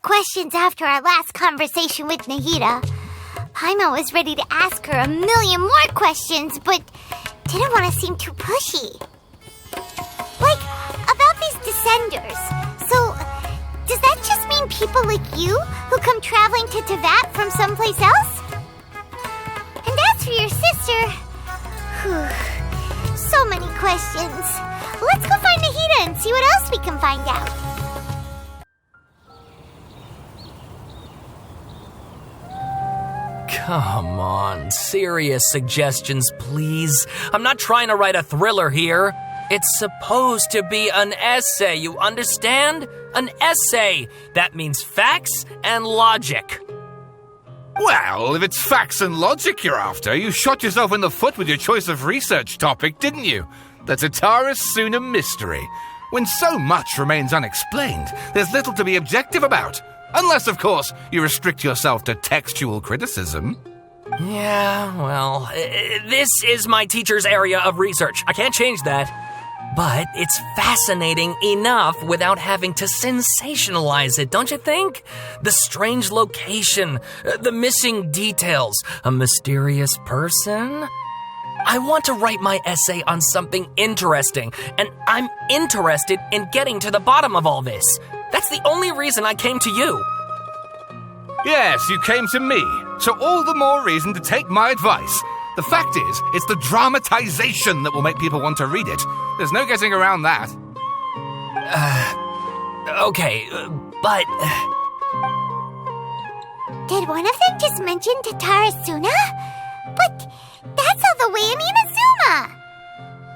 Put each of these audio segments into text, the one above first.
questions after our last conversation with Nahida. Paimon was ready to ask her a million more questions, but didn't want to seem too pushy. Like, about these descenders. So, does that just mean people like you who come traveling to Teyvat from someplace else? And as for your sister... so many questions. Let's go find Nahida and see what else we can find out. Come on, serious suggestions, please. I'm not trying to write a thriller here. It's supposed to be an essay, you understand? An essay. That means facts and logic. Well, if it's facts and logic you're after, you shot yourself in the foot with your choice of research topic, didn't you? The Tatarasuna mystery. When so much remains unexplained, there's little to be objective about. Unless, of course, you restrict yourself to textual criticism. Yeah, well, this is my teacher's area of research. I can't change that. But it's fascinating enough without having to sensationalize it, don't you think? The strange location, the missing details, a mysterious person. I want to write my essay on something interesting, and I'm interested in getting to the bottom of all this. That's the only reason I came to you. Yes, you came to me, so all the more reason to take my advice. The fact is, it's the dramatization that will make people want to read it. There's no getting around that. Okay, but... Did one of them just mention Tatarasuna? But that's all the way in Inazuma!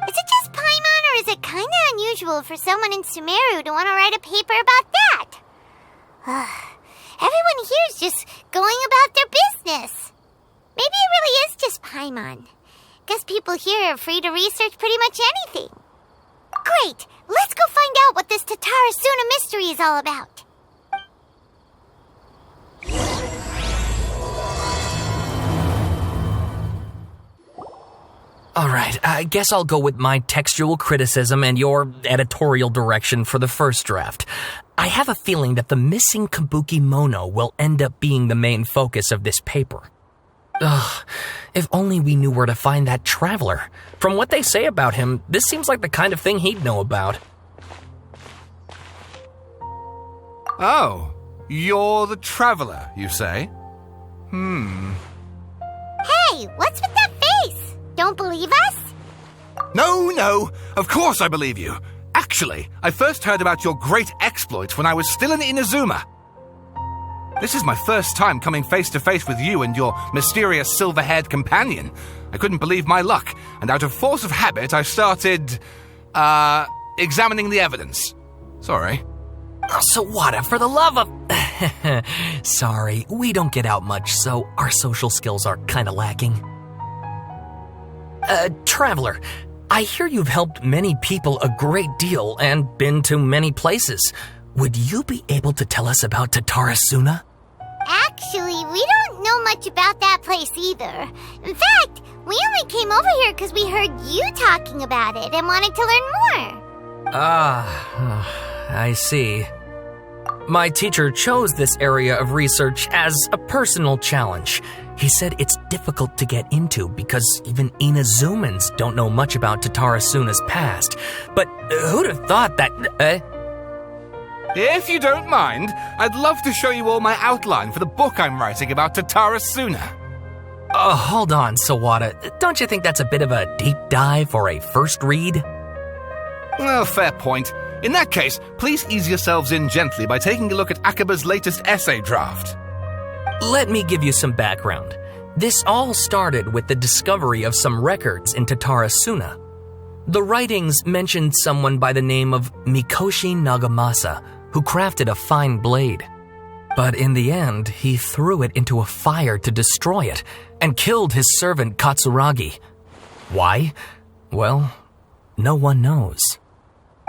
Is it just Paimon, or is it kinda unusual for someone in Sumeru to want to write a paper about that? Everyone here's just going about their business. Maybe it really is just Paimon. Guess people here are free to research pretty much anything. Great! Let's go find out what this Tatarasuna mystery is all about. Alright, I guess I'll go with my textual criticism and your editorial direction for the first draft. I have a feeling that the missing Kabukimono will end up being the main focus of this paper. Ugh, if only we knew where to find that traveler. From what they say about him, this seems like the kind of thing he'd know about. Oh, you're the traveler, you say? Hey, what's with that face? Don't believe us? No, of course I believe you. Actually, I first heard about your great exploits when I was still in Inazuma. This is my first time coming face to face with you and your mysterious silver-haired companion. I couldn't believe my luck, and out of force of habit, I started, examining the evidence. Sorry. Oh, Sawada, for the love of... Sorry, we don't get out much, so our social skills are kinda lacking. Traveler, I hear you've helped many people a great deal and been to many places. Would you be able to tell us about Tatarasuna? Actually, we don't know much about that place either. In fact, we only came over here because we heard you talking about it and wanted to learn more. I see. My teacher chose this area of research as a personal challenge. He said it's difficult to get into because even Inazumans don't know much about Tatarasuna's past. But who'd have thought that... If you don't mind, I'd love to show you all my outline for the book I'm writing about Tatarasuna. Hold on, Sawada. Don't you think that's a bit of a deep dive or a first read? Well, fair point. In that case, please ease yourselves in gently by taking a look at Akaba's latest essay draft. Let me give you some background. This all started with the discovery of some records in Tatarasuna. The writings mentioned someone by the name of Mikoshi Nagamasa, who crafted a fine blade. But in the end, he threw it into a fire to destroy it and killed his servant Katsuragi. Why? Well, no one knows.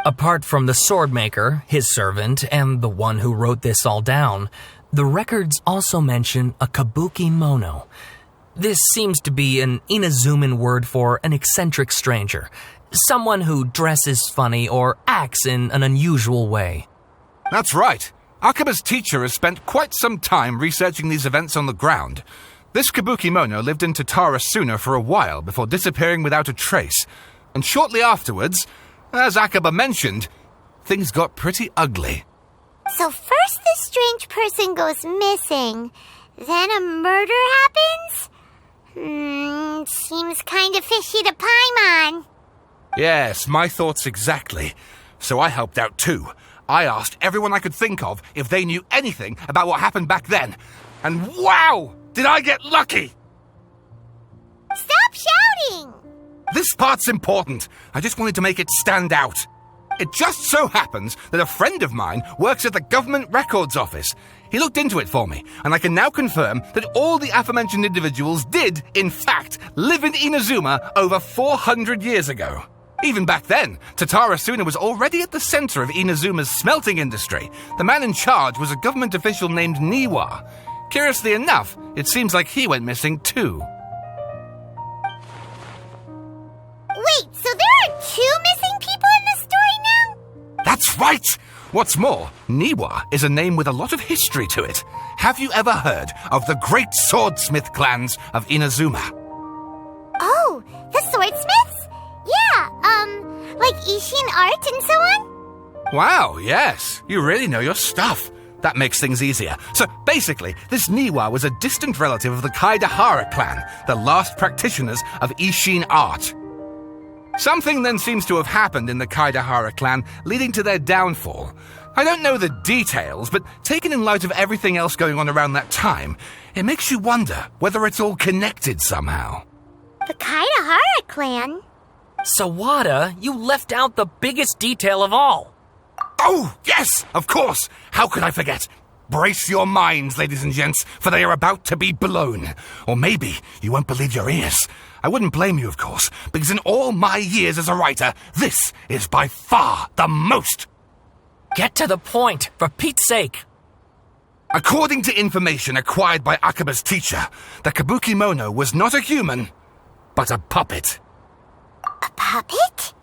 Apart from the swordmaker, his servant, and the one who wrote this all down, the records also mention a Kabukimono. This seems to be an Inazuman word for an eccentric stranger, someone who dresses funny or acts in an unusual way. That's right. Akaba's teacher has spent quite some time researching these events on the ground. This Kabukimono lived in Tatarasuna for a while before disappearing without a trace. And shortly afterwards, as Akaba mentioned, things got pretty ugly. So first this strange person goes missing, then a murder happens? Seems kinda fishy to Paimon. Yes, my thoughts exactly. So I helped out too. I asked everyone I could think of if they knew anything about what happened back then. And wow! Did I get lucky! Stop shouting! This part's important. I just wanted to make it stand out. It just so happens that a friend of mine works at the Government Records Office. He looked into it for me, and I can now confirm that all the aforementioned individuals did, in fact, live in Inazuma over 400 years ago. Even back then, Tatarasuna was already at the center of Inazuma's smelting industry. The man in charge was a government official named Niwa. Curiously enough, it seems like he went missing too. Wait, so there are 2 missing people in this story now? That's right! What's more, Niwa is a name with a lot of history to it. Have you ever heard of the great swordsmith clans of Inazuma? Oh, the swordsmiths? Yeah, like Ishin art and so on? Wow, yes. You really know your stuff. That makes things easier. So basically, this Niwa was a distant relative of the Kaidahara clan, the last practitioners of Ishin art. Something then seems to have happened in the Kaidahara clan, leading to their downfall. I don't know the details, but taken in light of everything else going on around that time, it makes you wonder whether it's all connected somehow. The Kaidahara clan? Sawada, you left out the biggest detail of all. Oh, yes, of course. How could I forget? Brace your minds, ladies and gents, for they are about to be blown. Or maybe you won't believe your ears. I wouldn't blame you, of course, because in all my years as a writer, this is by far the most. Get to the point, for Pete's sake. According to information acquired by Akaba's teacher, the Kabukimono was not a human, but a puppet. A puppet?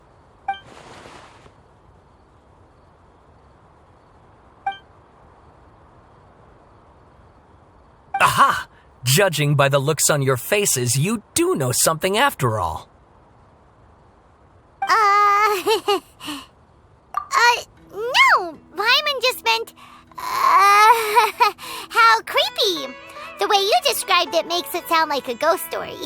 Aha! Judging by the looks on your faces, you do know something after all. No! Paimon just meant, how creepy. The way you described it makes it sound like a ghost story.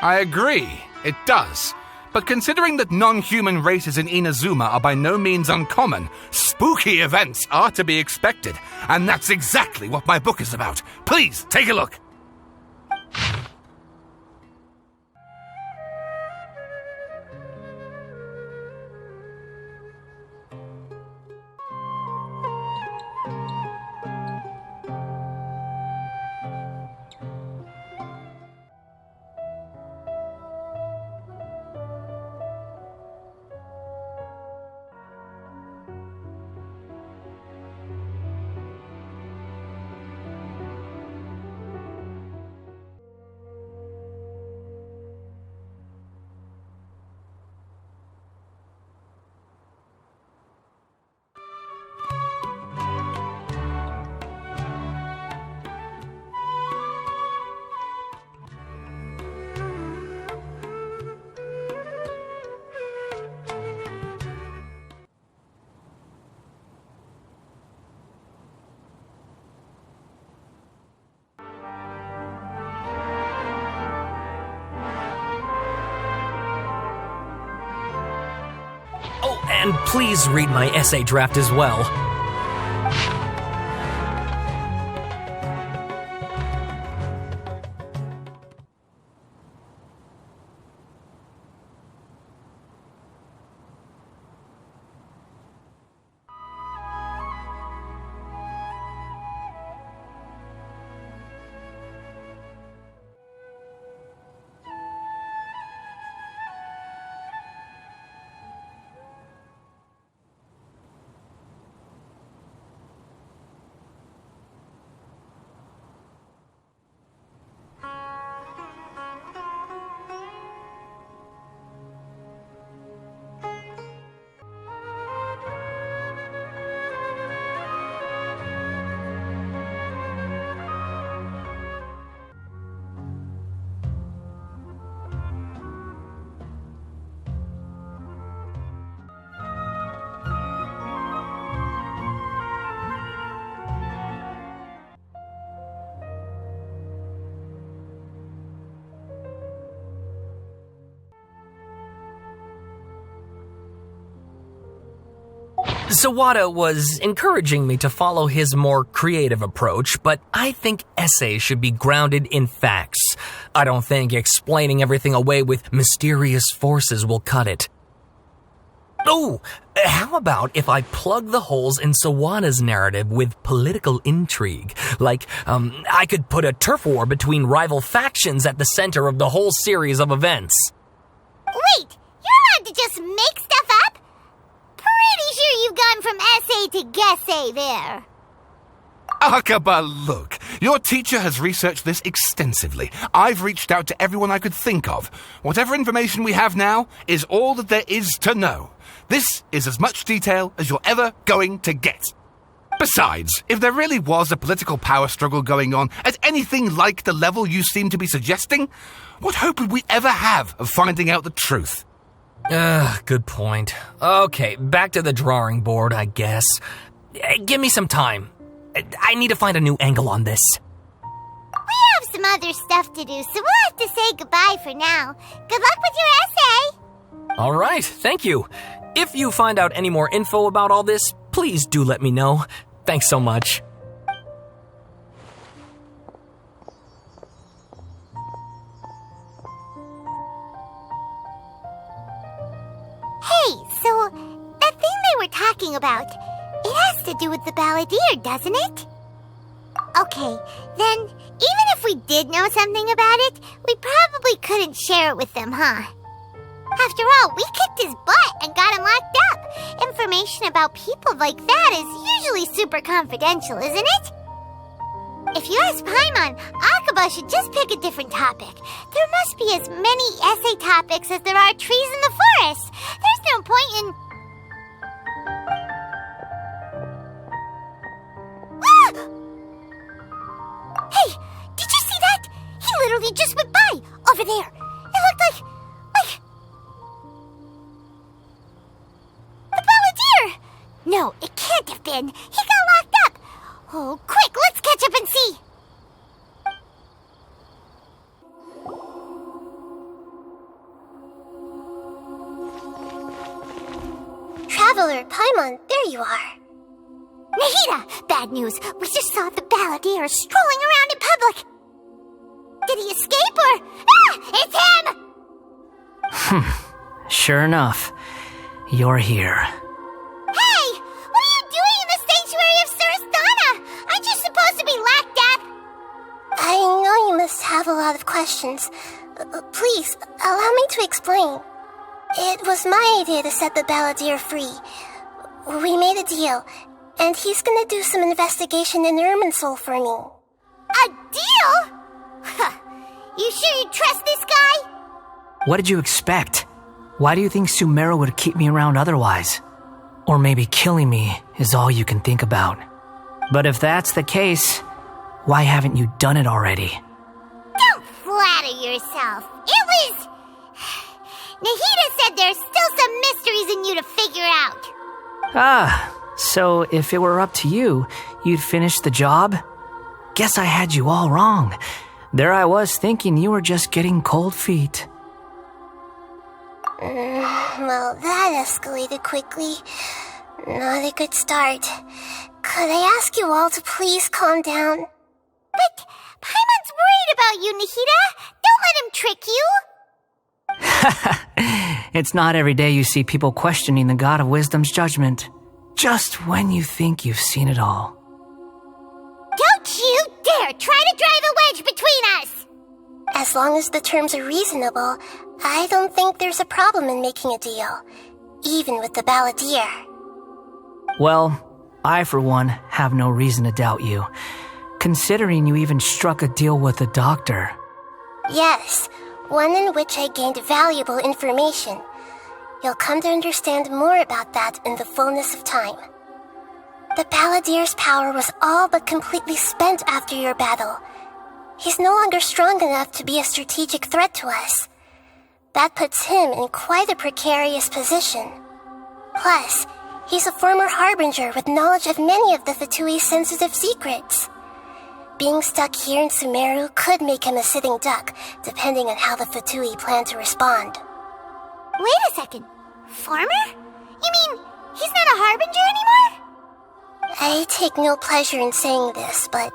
I agree, it does. But considering that non-human races in Inazuma are by no means uncommon, spooky events are to be expected. And that's exactly what my book is about. Please, take a look. Oh, and please read my essay draft as well. Sawada was encouraging me to follow his more creative approach, but I think essays should be grounded in facts. I don't think explaining everything away with mysterious forces will cut it. Oh, how about if I plug the holes in Sawada's narrative with political intrigue? Like, I could put a turf war between rival factions at the center of the whole series of events. Wait, you're allowed to just make stuff up? Pretty sure you've gone from essay to guessay there. Akaba, look. Your teacher has researched this extensively. I've reached out to everyone I could think of. Whatever information we have now is all that there is to know. This is as much detail as you're ever going to get. Besides, if there really was a political power struggle going on at anything like the level you seem to be suggesting, what hope would we ever have of finding out the truth? Good point. Okay, back to the drawing board, I guess. Give me some time. I need to find a new angle on this. We have some other stuff to do, so we'll have to say goodbye for now. Good luck with your essay. All right, thank you. If you find out any more info about all this, please do let me know. Thanks so much. Hey, so that thing they were talking about, it has to do with the balladeer, doesn't it? Okay, then even if we did know something about it, we probably couldn't share it with them, huh? After all, we kicked his butt and got him locked up. Information about people like that is usually super confidential, isn't it? If you ask Paimon, Akaba should just pick a different topic. There must be as many essay topics as there are trees in the forest. There's no point in... Hey, did you see that? He literally just went by, over there. It looked like... the balladeer! No, it can't have been. He got locked up. Oh, quick, let's catch up and see. Traveler, Paimon, there you are. Nahida, bad news. We just saw the balladeer strolling around in public. Did he escape or... Ah! It's him! Sure enough, you're here. Hey! What are you doing in the sanctuary of Surasthana? Aren't you supposed to be locked up? I know you must have a lot of questions. Please, allow me to explain. It was my idea to set the balladeer free. We made a deal, and he's gonna do some investigation in Irminsul for me. A deal? Huh. You sure you trust this guy? What did you expect? Why do you think Sumeru would keep me around otherwise? Or maybe killing me is all you can think about. But if that's the case, why haven't you done it already? Don't flatter yourself. It was... Nahida said there's still some mysteries in you to figure out. Ah, so if it were up to you, you'd finish the job? Guess I had you all wrong. There I was thinking you were just getting cold feet. Well, that escalated quickly. Not a good start. Could I ask you all to please calm down? But Paimon's worried about you, Nahida. Don't let him trick you. It's not every day you see people questioning the God of Wisdom's judgment. Just when you think you've seen it all. Don't you dare try to drive a wedge between us! As long as the terms are reasonable, I don't think there's a problem in making a deal, even with the balladeer. Well, I for one have no reason to doubt you, considering you even struck a deal with the doctor. Yes, one in which I gained valuable information. You'll come to understand more about that in the fullness of time. The balladeer's power was all but completely spent after your battle. He's no longer strong enough to be a strategic threat to us. That puts him in quite a precarious position. Plus, he's a former harbinger with knowledge of many of the Fatui's sensitive secrets. Being stuck here in Sumeru could make him a sitting duck, depending on how the Fatui plan to respond. Wait a second. Farmer? You mean He's not a harbinger anymore? I take no pleasure in saying this, but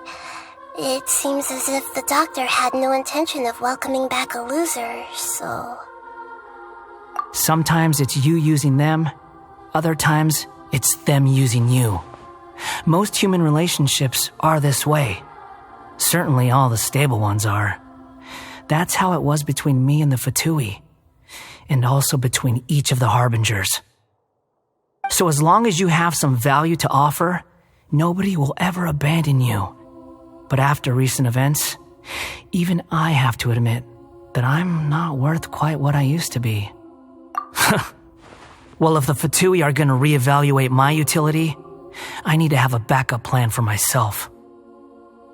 it seems as if the doctor had no intention of welcoming back a loser, so... Sometimes it's you using them, other times it's them using you. Most human relationships are this way. Certainly all the stable ones are. That's how it was between me and the Fatui, and also between each of the harbingers. So as long as you have some value to offer, nobody will ever abandon you. But after recent events, even I have to admit that I'm not worth quite what I used to be. Well, if the Fatui are going to reevaluate my utility, I need to have a backup plan for myself.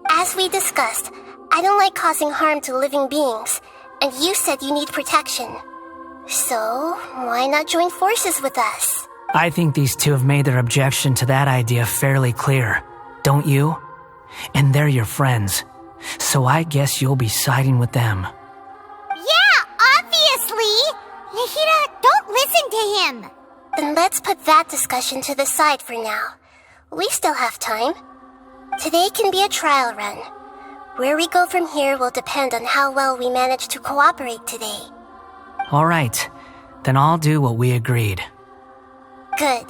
As we discussed, I don't like causing harm to living beings, and you said you need protection. So, why not join forces with us? I think these two have made their objection to that idea fairly clear, don't you? And they're your friends, so I guess you'll be siding with them. Yeah, obviously! Nahida, don't listen to him! Then let's put that discussion to the side for now. We still have time. Today can be a trial run. Where we go from here will depend on how well we manage to cooperate today. All right, then I'll do what we agreed. Good.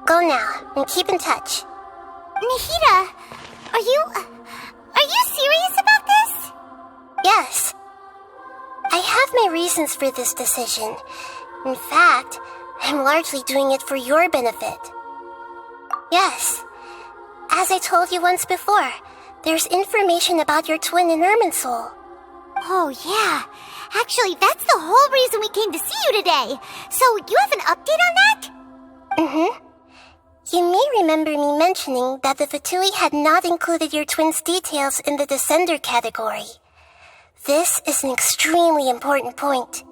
Go now, and keep in touch. Nahida, are you serious about this? Yes. I have my reasons for this decision. In fact, I'm largely doing it for your benefit. Yes. As I told you once before, there's information about your twin in Irminsul. Oh, yeah. Actually, that's the whole reason we came to see you today. So, you have an update on that? Mm-hmm. You may remember me mentioning that the Fatui had not included your twin's details in the Descender category. This is an extremely important point.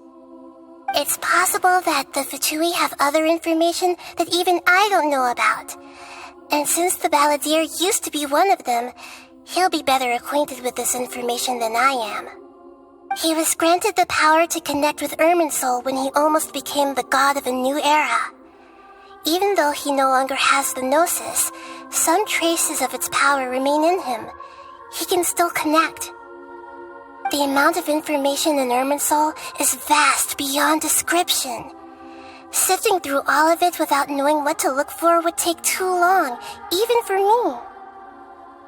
It's possible that the Fatui have other information that even I don't know about. And since the Balladeer used to be one of them, he'll be better acquainted with this information than I am. He was granted the power to connect with Irminsul when he almost became the god of a new era. Even though he no longer has the Gnosis, some traces of its power remain in him. He can still connect. The amount of information in Irminsul is vast beyond description. Sifting through all of it without knowing what to look for would take too long, even for me.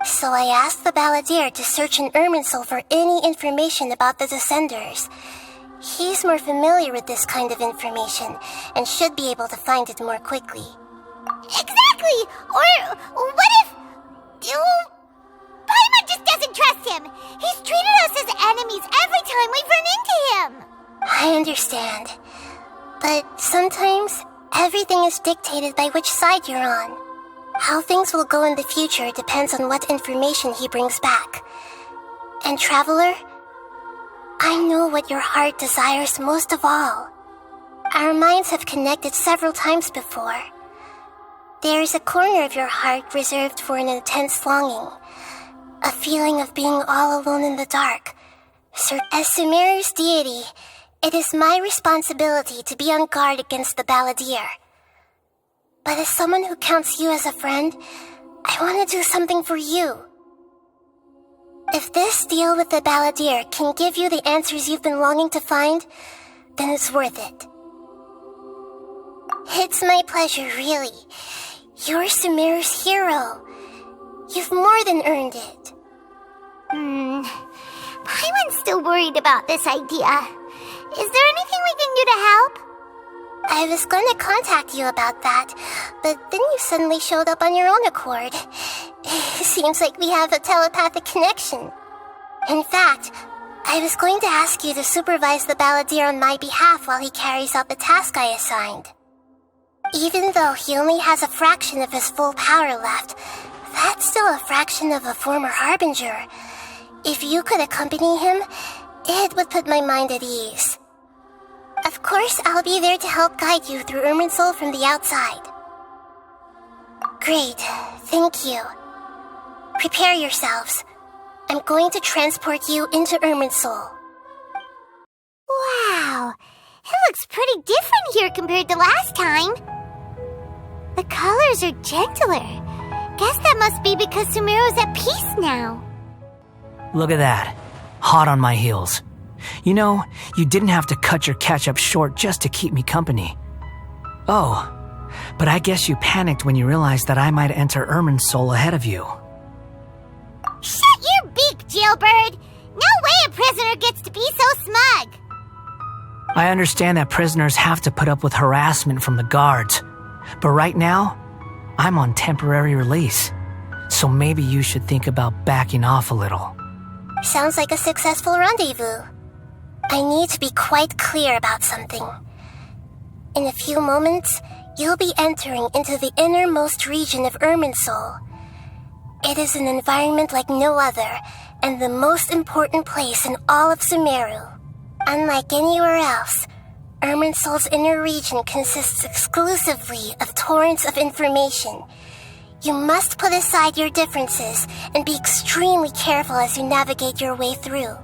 So I asked the Balladeer to search in Irminsul for any information about the Descenders. He's more familiar with this kind of information and should be able to find it more quickly. Exactly! Or what if... Paimon just doesn't trust him! He's treated us as enemies every time we've run into him! I understand. But sometimes, everything is dictated by which side you're on. How things will go in the future depends on what information he brings back. And Traveler, I know what your heart desires most of all. Our minds have connected several times before. There is a corner of your heart reserved for an intense longing, a feeling of being all alone in the dark. As Sumeru's deity, it is my responsibility to be on guard against the Balladeer. But as someone who counts you as a friend, I want to do something for you. If this deal with the Balladeer can give you the answers you've been longing to find, then it's worth it. It's my pleasure, really. You're Sumeru's hero. You've more than earned it. Paimon's still worried about this idea. Is there anything we can do to help? I was going to contact you about that, but then you suddenly showed up on your own accord. Seems like we have a telepathic connection. In fact, I was going to ask you to supervise the Balladeer on my behalf while he carries out the task I assigned. Even though he only has a fraction of his full power left, that's still a fraction of a former Harbinger. If you could accompany him, it would put my mind at ease. Of course, I'll be there to help guide you through Irminsul from the outside. Great, thank you. Prepare yourselves. I'm going to transport you into Irminsul. Wow, it looks pretty different here compared to last time. The colors are gentler. Guess that must be because Sumeru's at peace now. Look at that. Hot on my heels. You know, you didn't have to cut your catch-up short just to keep me company. Oh, but I guess you panicked when you realized that I might enter Ermin's soul ahead of you. Shut your beak, jailbird! No way a prisoner gets to be so smug! I understand that prisoners have to put up with harassment from the guards, but right now, I'm on temporary release, so maybe you should think about backing off a little. Sounds like a successful rendezvous. I need to be quite clear about something. In a few moments, you'll be entering into the innermost region of Ermin's soul. It is an environment like no other, and the most important place in all of Sumeru. Unlike anywhere else, Ermin's soul's inner region consists exclusively of torrents of information. You must put aside your differences and be extremely careful as you navigate your way through.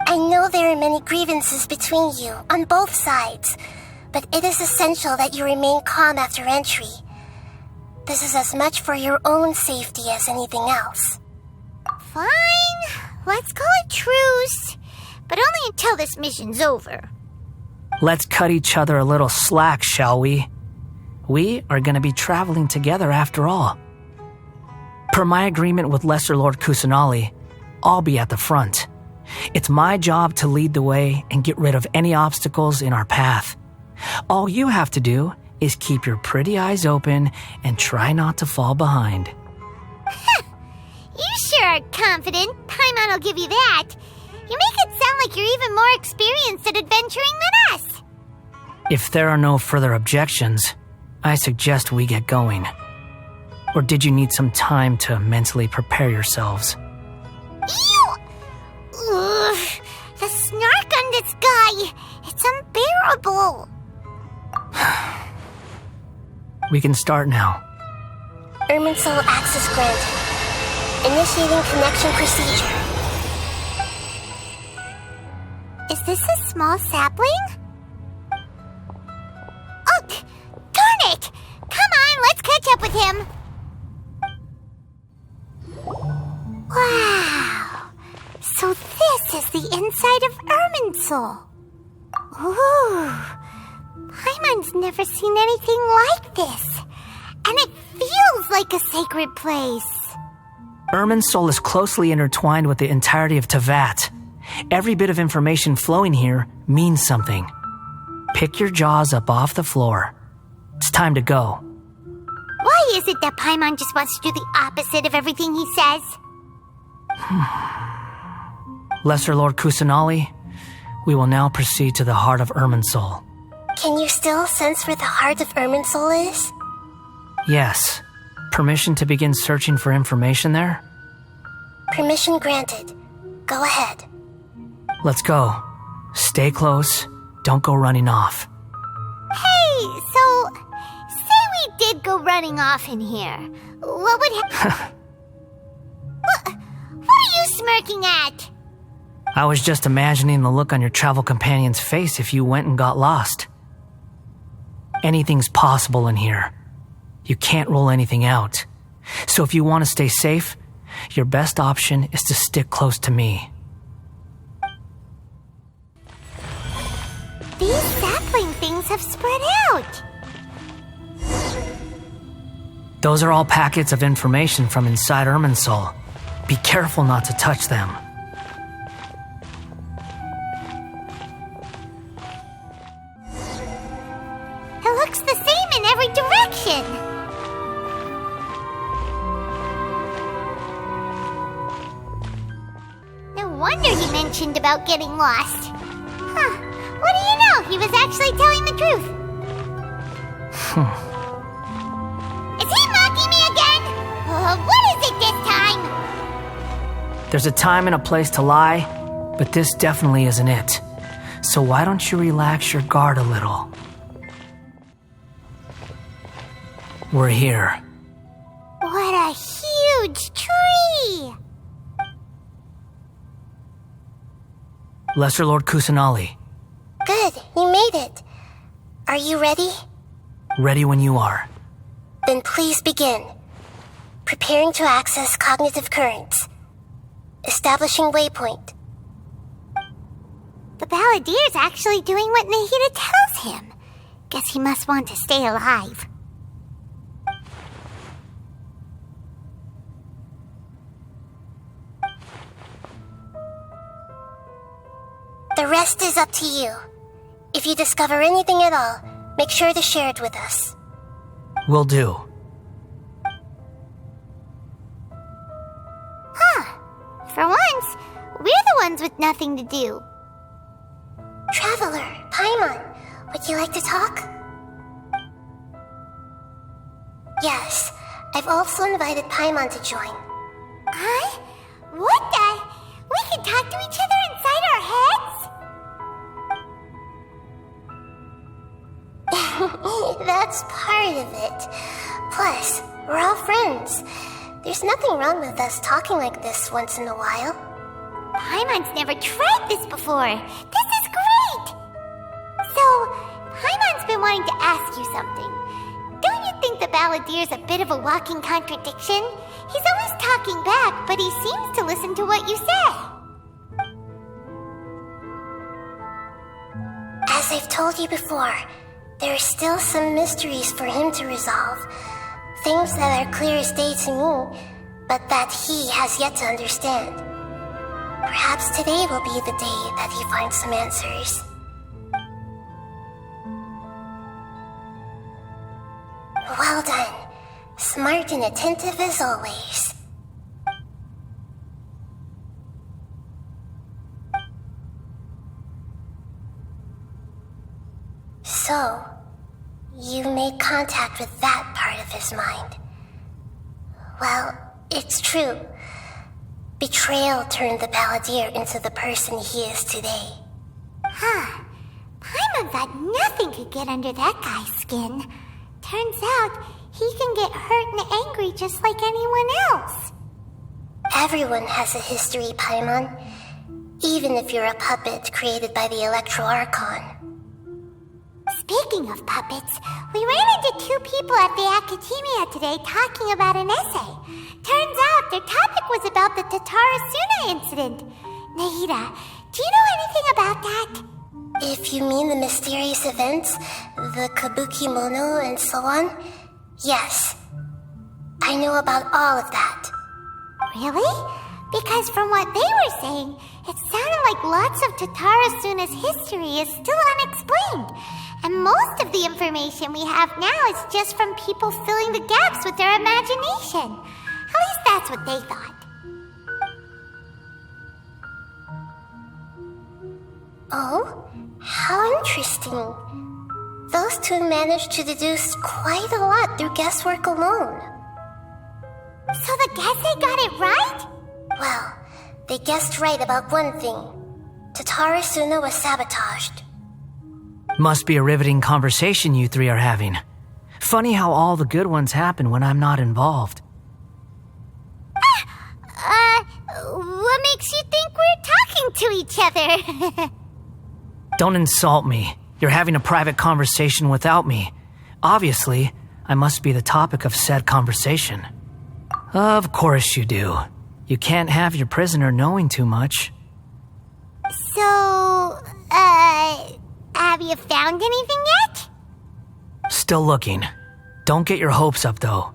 I know there are many grievances between you on both sides, but it is essential that you remain calm after entry. This is as much for your own safety as anything else. Fine, let's call it truce, but only until this mission's over. Let's cut each other a little slack, shall we? We are going to be traveling together after all. Per my agreement with Lesser Lord Kusanali, I'll be at the front. It's my job to lead the way and get rid of any obstacles in our path. All you have to do is keep your pretty eyes open and try not to fall behind. You sure are confident. Paimon will give you that. You make it sound like you're even more experienced at adventuring than us. If there are no further objections, I suggest we get going. Or did you need some time to mentally prepare yourselves? Ew! Ugh, the snark on this guy, it's unbearable. We can start now. Ermin's soul access granted. Initiating connection procedure. Is this a small sapling? Oh, darn it! Come on, let's catch up with him. Wow. So this is the inside of Ermin's soul. Ooh. Paimon's never seen anything like this. And it feels like a sacred place. Ermin's soul is closely intertwined with the entirety of Tevat. Every bit of information flowing here means something. Pick your jaws up off the floor. It's time to go. Why is it that Paimon just wants to do the opposite of everything he says? Lesser Lord Kusanali, we will now proceed to the heart of Ermin's soul. Can you still sense where the heart of Ermin's soul is? Yes. Permission to begin searching for information there? Permission granted. Go ahead. Let's go. Stay close. Don't go running off. Hey, so, say we did go running off in here. What would happen? What are you smirking at? I was just imagining the look on your travel companion's face if you went and got lost. Anything's possible in here. You can't rule anything out. So if you want to stay safe, your best option is to stick close to me. These sapling things have spread out. Those are all packets of information from inside Ermin's soul. Be careful not to touch them. It looks the same in every direction. No wonder he mentioned about getting lost. Huh. What do you know? He was actually telling the truth. Is he mocking me again? What is it this time? There's a time and a place to lie, but this definitely isn't it. So why don't you relax your guard a little? We're here. What a huge tree! Lesser Lord Kusanali, Good, you made it. Are you ready? ready when you are. Then please begin. Preparing to access cognitive currents. Establishing waypoint. The Balladier's actually doing what Nahida tells him. Guess he must want to stay alive. The rest is up to you. If you discover anything at all, make sure to share it with us. Will do. For once, we're the ones with nothing to do. Traveler, Paimon, would you like to talk? Yes, I've also invited Paimon to join. Huh? What the? We can talk to each other inside our heads? That's part of it. Plus, we're all friends. There's nothing wrong with us talking like this once in a while. Paimon's never tried this before. This is great! So, Paimon's been wanting to ask you something. Don't you think the Balladier's a bit of a walking contradiction? He's always talking back, but he seems to listen to what you say. As I've told you before, there are still some mysteries for him to resolve. Things that are clear as day to me, but that he has yet to understand. Perhaps today will be the day that he finds some answers. Well done. Smart and attentive as always. So, you made contact with that part of his mind. Well, it's true. Betrayal turned the Balladier into the person he is today. Huh. Paimon thought nothing could get under that guy's skin. Turns out, he can get hurt and angry just like anyone else. Everyone has a history, Paimon. Even if you're a puppet created by the Electro Archon. Speaking of puppets, we ran into two people at the Academia today talking about an essay. Turns out their topic was about the Tatarasuna incident. Nahida, do you know anything about that? If you mean the mysterious events, the Kabukimono and so on, yes. I know about all of that. Really? Because from what they were saying, it sounded like lots of Tatarasuna's history is still unexplained. And most of the information we have now is just from people filling the gaps with their imagination. At least that's what they thought. Oh? How interesting. Those two managed to deduce quite a lot through guesswork alone. So the Gesse got it right? Well, they guessed right about one thing. Tatarasuna was sabotaged. Must be a riveting conversation you three are having. Funny how all the good ones happen when I'm not involved. What makes you think we're talking to each other? Don't insult me. You're having a private conversation without me. Obviously, I must be the topic of said conversation. Of course you do. You can't have your prisoner knowing too much. So, have you found anything yet? Still looking. Don't get your hopes up, though.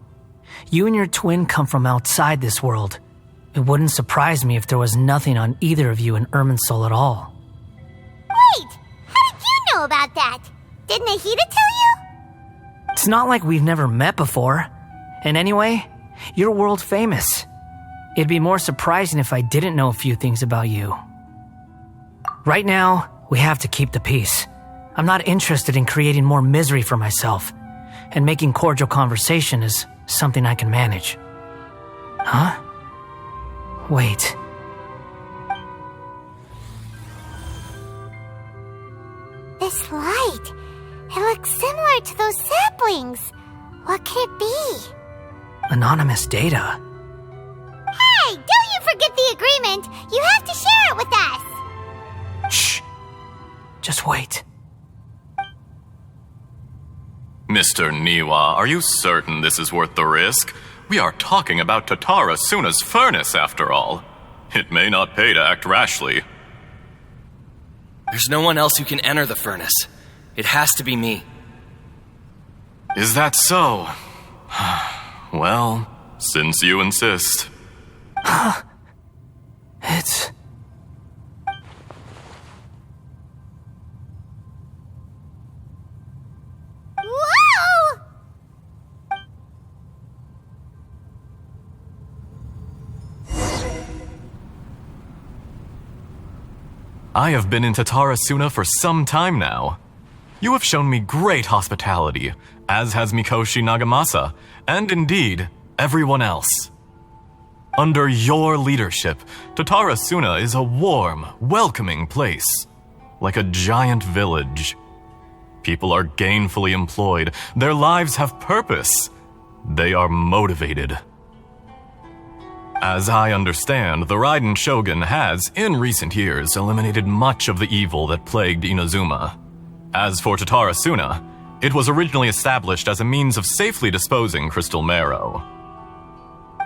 You and your twin come from outside this world. It wouldn't surprise me if there was nothing on either of you in Irminsul at all. Wait! How did you know about that? Did Nahida tell you? It's not like we've never met before. And anyway, you're world famous. It'd be more surprising if I didn't know a few things about you. Right now, we have to keep the peace. I'm not interested in creating more misery for myself, and making cordial conversation is something I can manage. Huh? Wait. This light, it looks similar to those saplings. What could it be? Anonymous data. Hey, don't you forget the agreement. You have to share it with us. Shh. Just wait. Mr. Niwa, are you certain this is worth the risk? We are talking about Tatara Suna's furnace, after all. It may not pay to act rashly. There's no one else who can enter the furnace. It has to be me. Is that so? Well, since you insist. It's... Whoa! I have been in Tatara Suna for some time now. You have shown me great hospitality, as has Mikoshi Nagamasa, and indeed, everyone else. Under your leadership, Tatara Suna is a warm, welcoming place, like a giant village. People are gainfully employed, their lives have purpose, they are motivated. As I understand, the Raiden Shogun has, in recent years, eliminated much of the evil that plagued Inazuma. As for Tatara Suna, it was originally established as a means of safely disposing crystal marrow.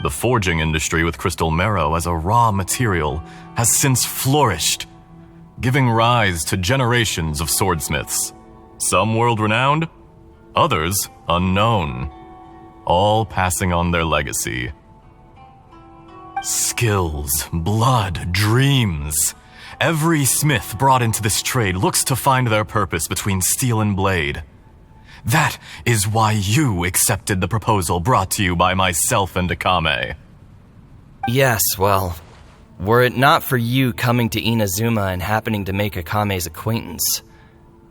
The forging industry with crystal marrow as a raw material has since flourished, giving rise to generations of swordsmiths. Some world-renowned, others unknown, all passing on their legacy. Skills, blood, dreams. Every smith brought into this trade looks to find their purpose between steel and blade. That is why you accepted the proposal brought to you by myself and Akame. Yes, well, were it not for you coming to Inazuma and happening to make Akame's acquaintance,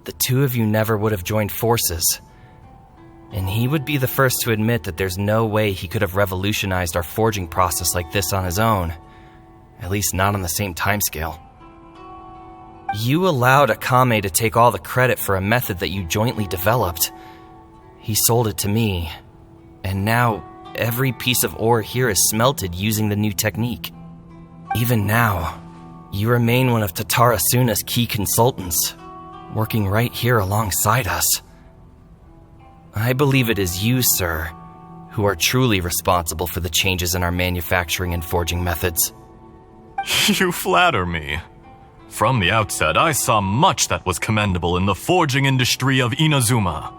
the two of you never would have joined forces. And he would be the first to admit that there's no way he could have revolutionized our forging process like this on his own. At least not on the same timescale. You allowed Akame to take all the credit for a method that you jointly developed. He sold it to me, and now every piece of ore here is smelted using the new technique. Even now, you remain one of Tatara Suna's key consultants, working right here alongside us. I believe it is you, sir, who are truly responsible for the changes in our manufacturing and forging methods. You flatter me. From the outset, I saw much that was commendable in the forging industry of Inazuma,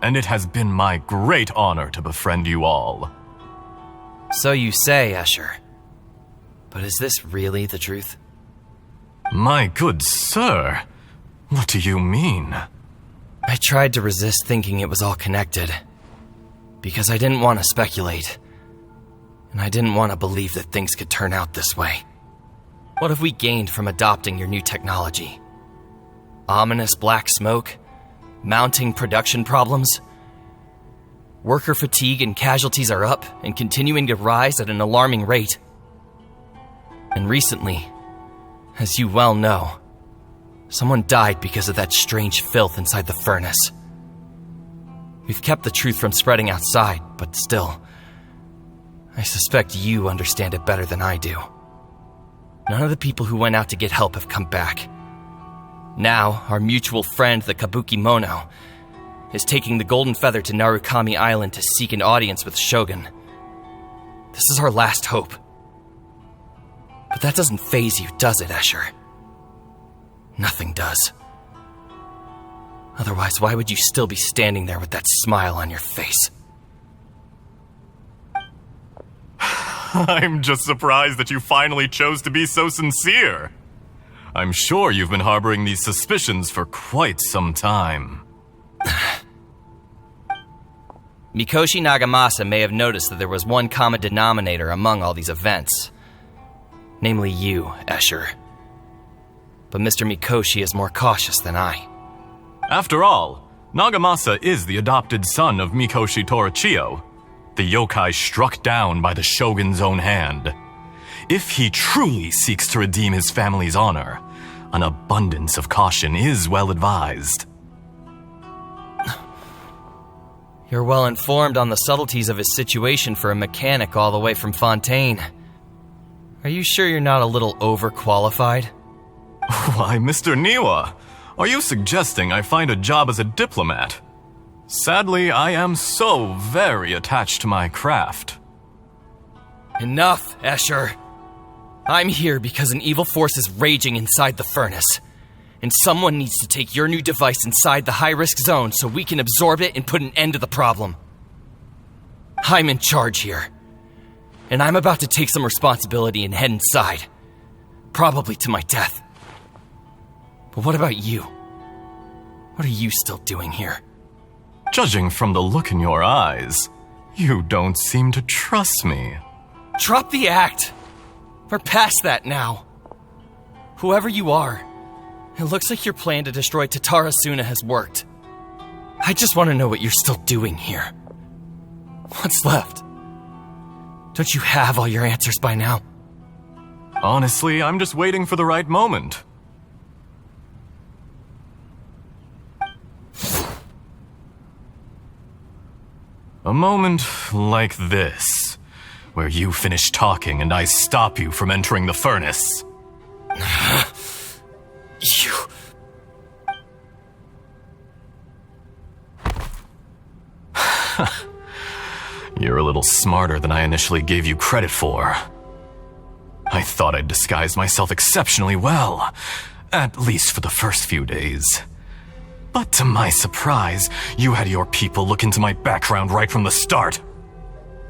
and it has been my great honor to befriend you all. So you say, Escher. But is this really the truth? My good sir, what do you mean? I tried to resist thinking it was all connected, because I didn't want to speculate, and I didn't want to believe that things could turn out this way. What have we gained from adopting your new technology? Ominous black smoke? Mounting production problems? Worker fatigue and casualties are up and continuing to rise at an alarming rate. And recently, as you well know, someone died because of that strange filth inside the furnace. We've kept the truth from spreading outside, but still, I suspect you understand it better than I do. None of the people who went out to get help have come back. Now, our mutual friend, the Kabukimono, is taking the Golden Feather to Narukami Island to seek an audience with Shogun. This is our last hope. But that doesn't faze you, does it, Escher? Nothing does. Otherwise, why would you still be standing there with that smile on your face? I'm just surprised that you finally chose to be so sincere. I'm sure you've been harboring these suspicions for quite some time. Mikoshi Nagamasa may have noticed that there was one common denominator among all these events. Namely you, Escher. But Mr. Mikoshi is more cautious than I. After all, Nagamasa is the adopted son of Mikoshi Torachiyo, the yokai struck down by the Shogun's own hand. If he truly seeks to redeem his family's honor, an abundance of caution is well advised. You're well informed on the subtleties of his situation for a mechanic all the way from Fontaine. Are you sure you're not a little overqualified? Why, Mr. Niwa, are you suggesting I find a job as a diplomat? Sadly, I am so very attached to my craft. Enough, Escher. I'm here because an evil force is raging inside the furnace. And someone needs to take your new device inside the high-risk zone so we can absorb it and put an end to the problem. I'm in charge here. And I'm about to take some responsibility and head inside. Probably to my death. But what about you? What are you still doing here? Judging from the look in your eyes, you don't seem to trust me. Drop the act! We're past that now. Whoever you are, it looks like your plan to destroy Tatarasuna has worked. I just want to know what you're still doing here. What's left? Don't you have all your answers by now? Honestly, I'm just waiting for the right moment. A moment like this, where you finish talking and I stop you from entering the furnace. You... You're a little smarter than I initially gave you credit for. I thought I'd disguised myself exceptionally well, at least for the first few days. But to my surprise, you had your people look into my background right from the start.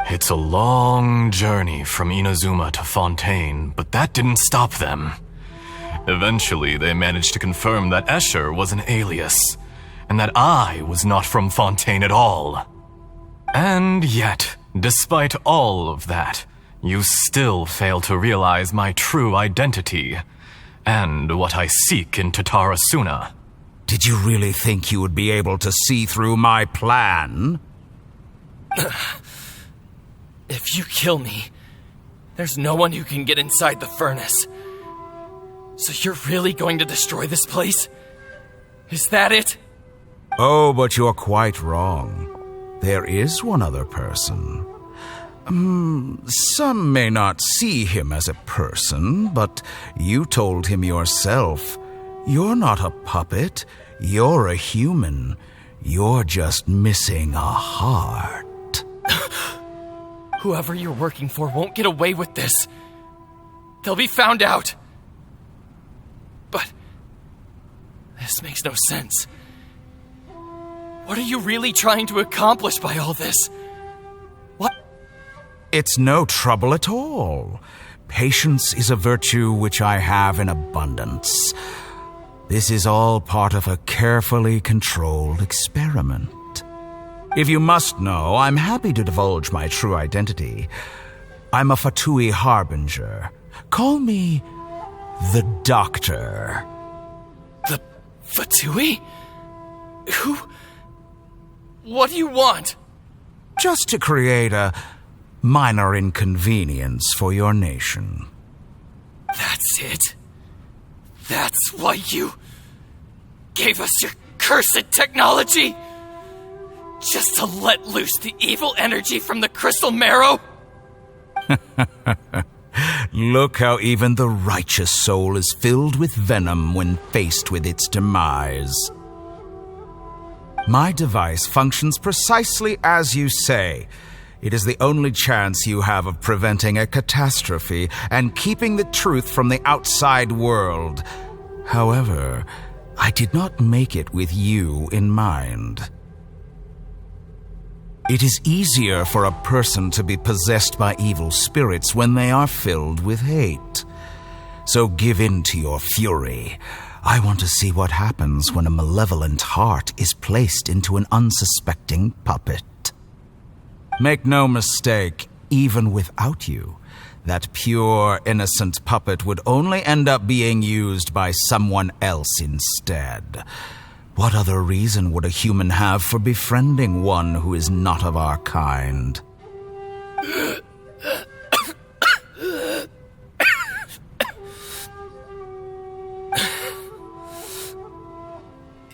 It's a long journey from Inazuma to Fontaine, but that didn't stop them. Eventually, they managed to confirm that Escher was an alias, and that I was not from Fontaine at all. And yet, despite all of that, you still fail to realize my true identity, and what I seek in Tatarasuna. Did you really think you would be able to see through my plan? If you kill me, there's no one who can get inside the furnace. So you're really going to destroy this place? Is that it? Oh, but you're quite wrong. There is one other person. Some may not see him as a person, but you told him yourself. You're not a puppet. You're a human. You're just missing a heart. Whoever you're working for won't get away with this. They'll be found out. But this makes no sense. What are you really trying to accomplish by all this? What? It's no trouble at all. Patience is a virtue which I have in abundance. This is all part of a carefully controlled experiment. If you must know, I'm happy to divulge my true identity. I'm a Fatui harbinger. Call me the Doctor. The Fatui? Who? What do you want? Just to create a minor inconvenience for your nation. That's it? That's why you gave us your cursed technology? Just to let loose the evil energy from the crystal marrow? Look how even the righteous soul is filled with venom when faced with its demise. My device functions precisely as you say. It is the only chance you have of preventing a catastrophe and keeping the truth from the outside world. However, I did not make it with you in mind. It is easier for a person to be possessed by evil spirits when they are filled with hate. So give in to your fury. I want to see what happens when a malevolent heart is placed into an unsuspecting puppet. Make no mistake, even without you, that pure, innocent puppet would only end up being used by someone else instead. What other reason would a human have for befriending one who is not of our kind?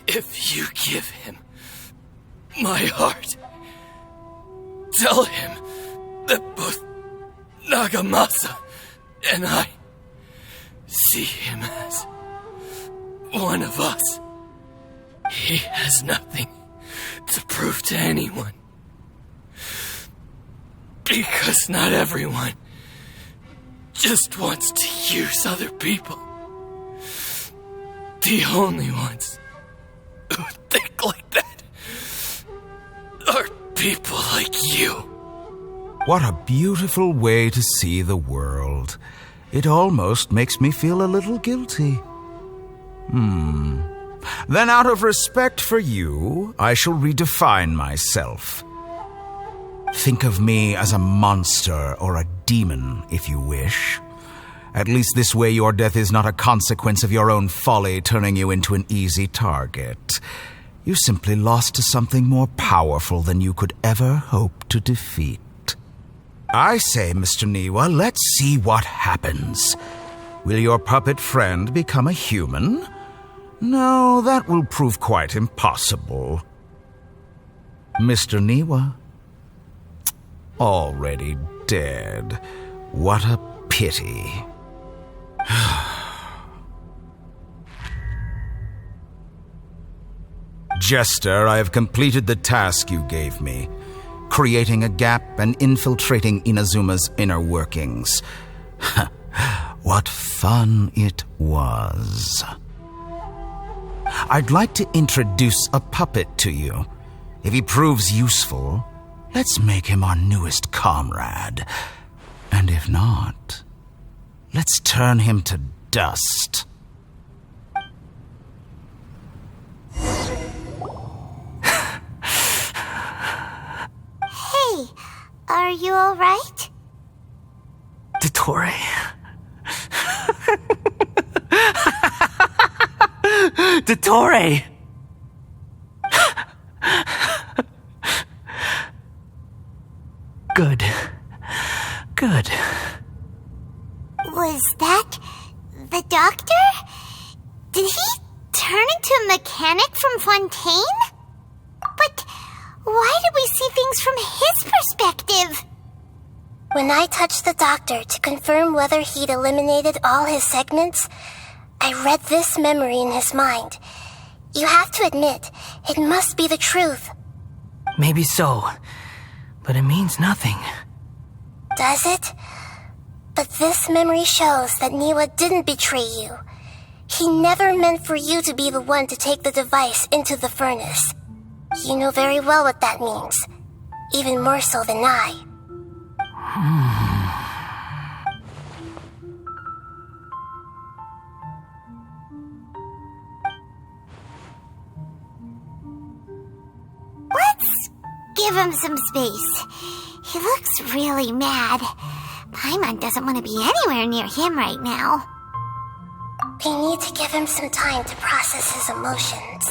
If you give him my heart, tell him that both Nagamasa and I see him as one of us. He has nothing to prove to anyone. Because not everyone just wants to use other people. The only ones who think like that are people like you. What a beautiful way to see the world. It almost makes me feel a little guilty. Then out of respect for you, I shall redefine myself. Think of me as a monster or a demon, if you wish. At least this way your death is not a consequence of your own folly turning you into an easy target. You simply lost to something more powerful than you could ever hope to defeat. I say, Mr. Niwa, let's see what happens. Will your puppet friend become a human? No, that will prove quite impossible. Mr. Niwa? Already dead. What a pity. Jester, I have completed the task you gave me, creating a gap and infiltrating Inazuma's inner workings. What fun it was. I'd like to introduce a puppet to you. If he proves useful, let's make him our newest comrade. And if not, let's turn him to dust. Hey, are you alright? Dottore. Dottore! Good. Good. Was that the doctor? Did he turn into a mechanic from Fontaine? But why did we see things from his perspective? When I touched the doctor to confirm whether he'd eliminated all his segments, I read this memory in his mind. You have to admit, it must be the truth. Maybe so, but it means nothing. Does it? But this memory shows that Niwa didn't betray you. He never meant for you to be the one to take the device into the furnace. You know very well what that means. Even more so than I. Let's give him some space. He looks really mad. Paimon doesn't want to be anywhere near him right now. We need to give him some time to process his emotions.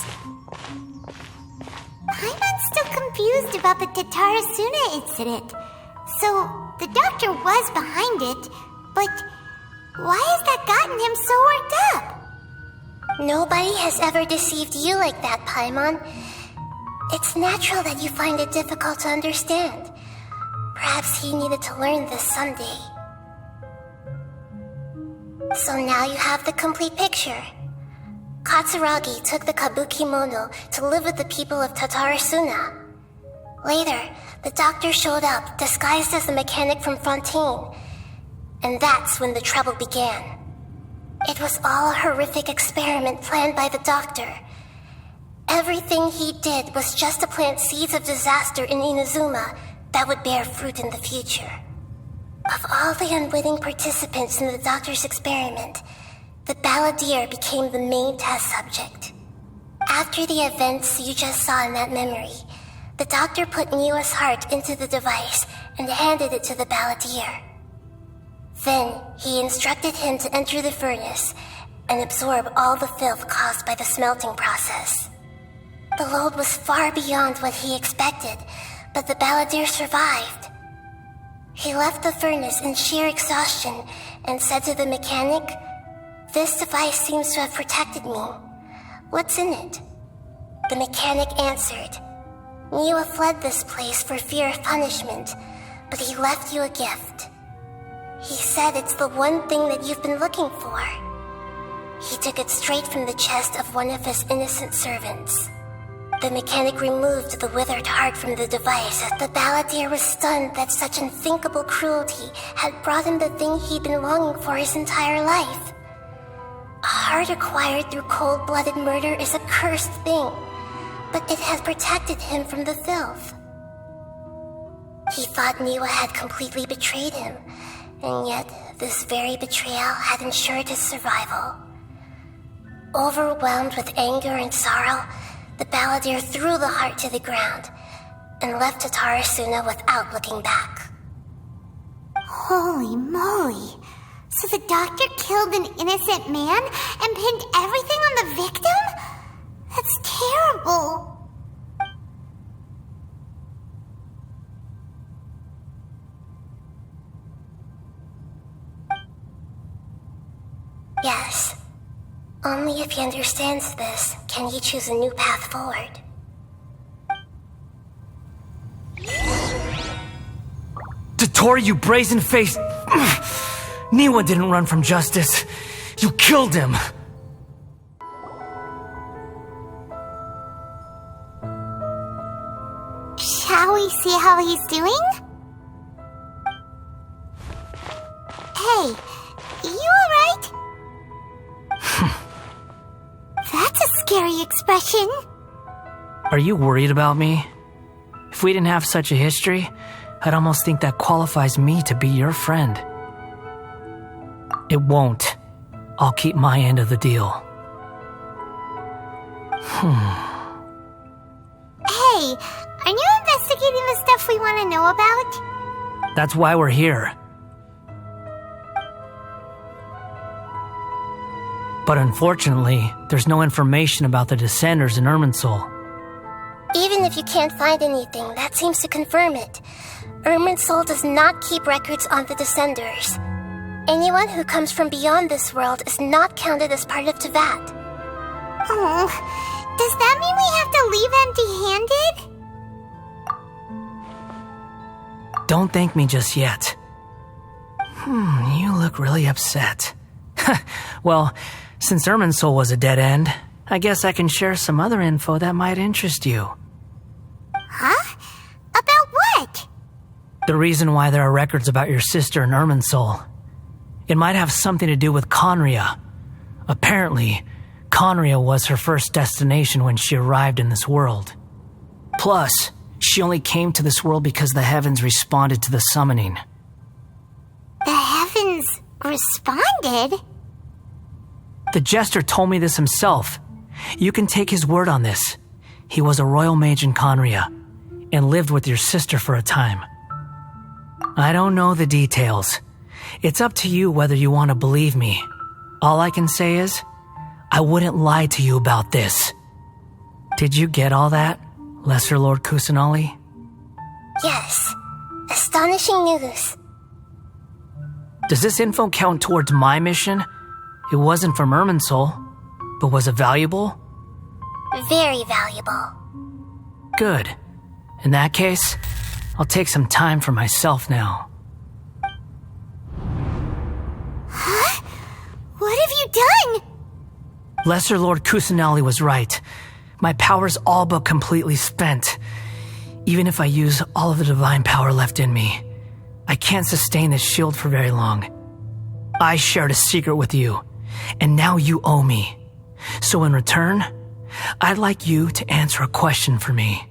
Paimon's still confused about the Tatarasuna incident. So, the doctor was behind it, but why has that gotten him so worked up? Nobody has ever deceived you like that, Paimon. It's natural that you find it difficult to understand. Perhaps he needed to learn this someday. So now you have the complete picture. Katsuragi took the Kabukimono to live with the people of Tatarasuna. Later, the doctor showed up, disguised as a mechanic from Fontaine. And that's when the trouble began. It was all a horrific experiment planned by the doctor. Everything he did was just to plant seeds of disaster in Inazuma that would bear fruit in the future. Of all the unwitting participants in the doctor's experiment, the balladeer became the main test subject. After the events you just saw in that memory, the doctor put Niwa's heart into the device and handed it to the balladeer. Then, he instructed him to enter the furnace and absorb all the filth caused by the smelting process. The load was far beyond what he expected, but the balladeer survived. He left the furnace in sheer exhaustion and said to the mechanic, "This device seems to have protected me. What's in it?" The mechanic answered, "Niwa fled this place for fear of punishment, but he left you a gift. He said it's the one thing that you've been looking for." He took it straight from the chest of one of his innocent servants. the mechanic removed the withered heart from the device, the balladeer was stunned that such unthinkable cruelty had brought him the thing he'd been longing for his entire life. A heart acquired through cold-blooded murder is a cursed thing, but it had protected him from the filth. He thought Niwa had completely betrayed him, and yet this very betrayal had ensured his survival. Overwhelmed with anger and sorrow, the balladeer threw the heart to the ground and left Tatarasuna without looking back. Holy moly! So the doctor killed an innocent man and pinned everything on the victim? That's terrible! Yes. Only if he understands this can he choose a new path forward. Dottore, you brazen-faced... Niwa didn't run from justice. You killed him. Shall we see how he's doing? Hey, you alright? That's a scary expression. Are you worried about me? If we didn't have such a history, I'd almost think that qualifies me to be your friend. It won't. I'll keep my end of the deal. Hey, are you investigating the stuff we want to know about? That's why we're here. But unfortunately, there's no information about the Descenders in Irminsul. Even if you can't find anything, that seems to confirm it. Irminsul does not keep records on the Descenders. Anyone who comes from beyond this world is not counted as part of Tevat. Oh, does that mean we have to leave empty-handed? Don't thank me just yet. You look really upset. Well, since Irminsul was a dead end, I guess I can share some other info that might interest you. Huh? About what? The reason why there are records about your sister in Irminsul. It might have something to do with Conria. Apparently, Conria was her first destination when she arrived in this world. Plus, she only came to this world because the heavens responded to the summoning. The heavens responded? The jester told me this himself. You can take his word on this. He was a royal mage in Conria, and lived with your sister for a time. I don't know the details. It's up to you whether you want to believe me. All I can say is, I wouldn't lie to you about this. Did you get all that, Lesser Lord Kusanali? Yes. Astonishing news. Does this info count towards my mission? It wasn't from Irminsul, but was it valuable? Very valuable. Good. In that case, I'll take some time for myself now. Huh? What have you done? Lesser Lord Kusanali was right. My power's all but completely spent. Even if I use all of the divine power left in me, I can't sustain this shield for very long. I shared a secret with you, and now you owe me. So in return, I'd like you to answer a question for me.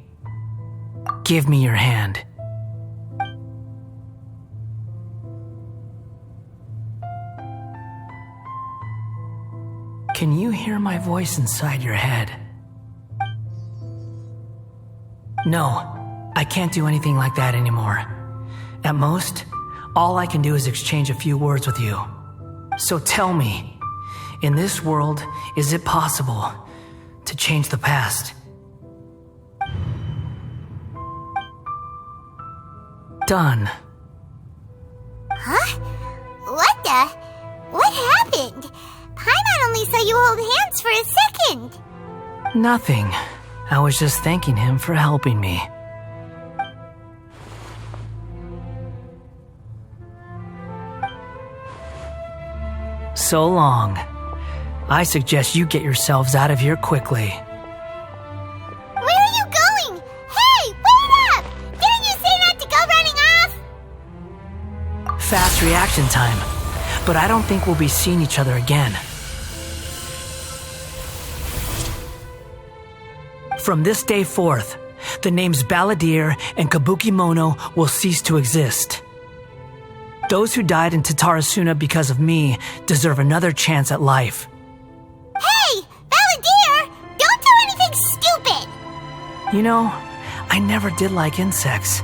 Give me your hand. Can you hear my voice inside your head? No, I can't do anything like that anymore. At most, all I can do is exchange a few words with you. So tell me, in this world, is it possible to change the past? Done. Huh? What happened? Paimon only saw you hold hands for a second. Nothing. I was just thanking him for helping me. So long. I suggest you get yourselves out of here quickly. Where are reaction time, but I don't think we'll be seeing each other again. From this day forth, the names Balladeer and Kabukimono will cease to exist. Those who died in Tatarasuna because of me deserve another chance at life. Hey! Balladeer! Don't do anything stupid! You know, I never did like insects.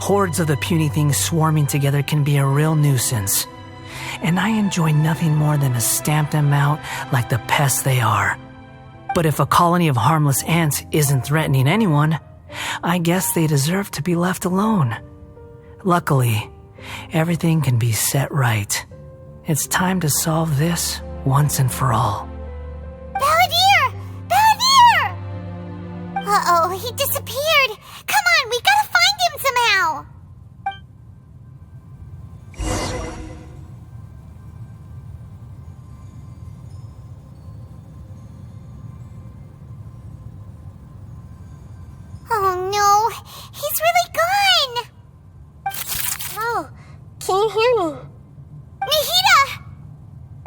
Hordes of the puny things swarming together can be a real nuisance. And I enjoy nothing more than to stamp them out like the pests they are. But if a colony of harmless ants isn't threatening anyone, I guess they deserve to be left alone. Luckily, everything can be set right. It's time to solve this once and for all. Balladeer! Balladeer! Uh-oh, he disappeared. Come on, we gotta find him somehow. Oh no, he's really gone. Oh, can you hear me? Nahida!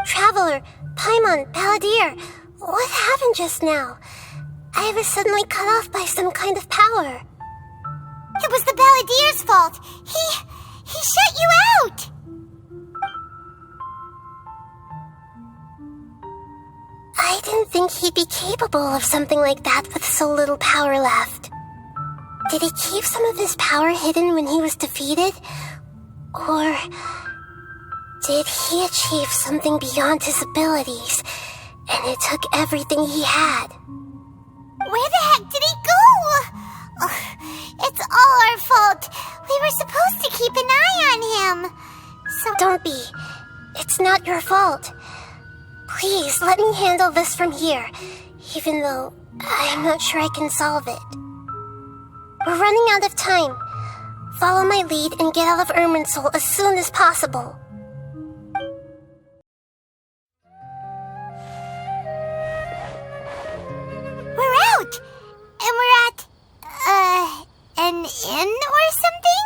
Traveler, Paimon, Balladeer, what happened just now? I was suddenly cut off by some kind of power. It was the Balladeer's fault. He shut you out. I didn't think he'd be capable of something like that with so little power left. Did he keep some of his power hidden when he was defeated? Or did he achieve something beyond his abilities, and it took everything he had? Where the heck did he go? Ugh, it's all our fault. We were supposed to keep an eye on him. So Don't be. It's not your fault. Please, let me handle this from here, even though I'm not sure I can solve it. We're running out of time. Follow my lead and get out of Irminsul as soon as possible. we're out. And we're at, an inn or something?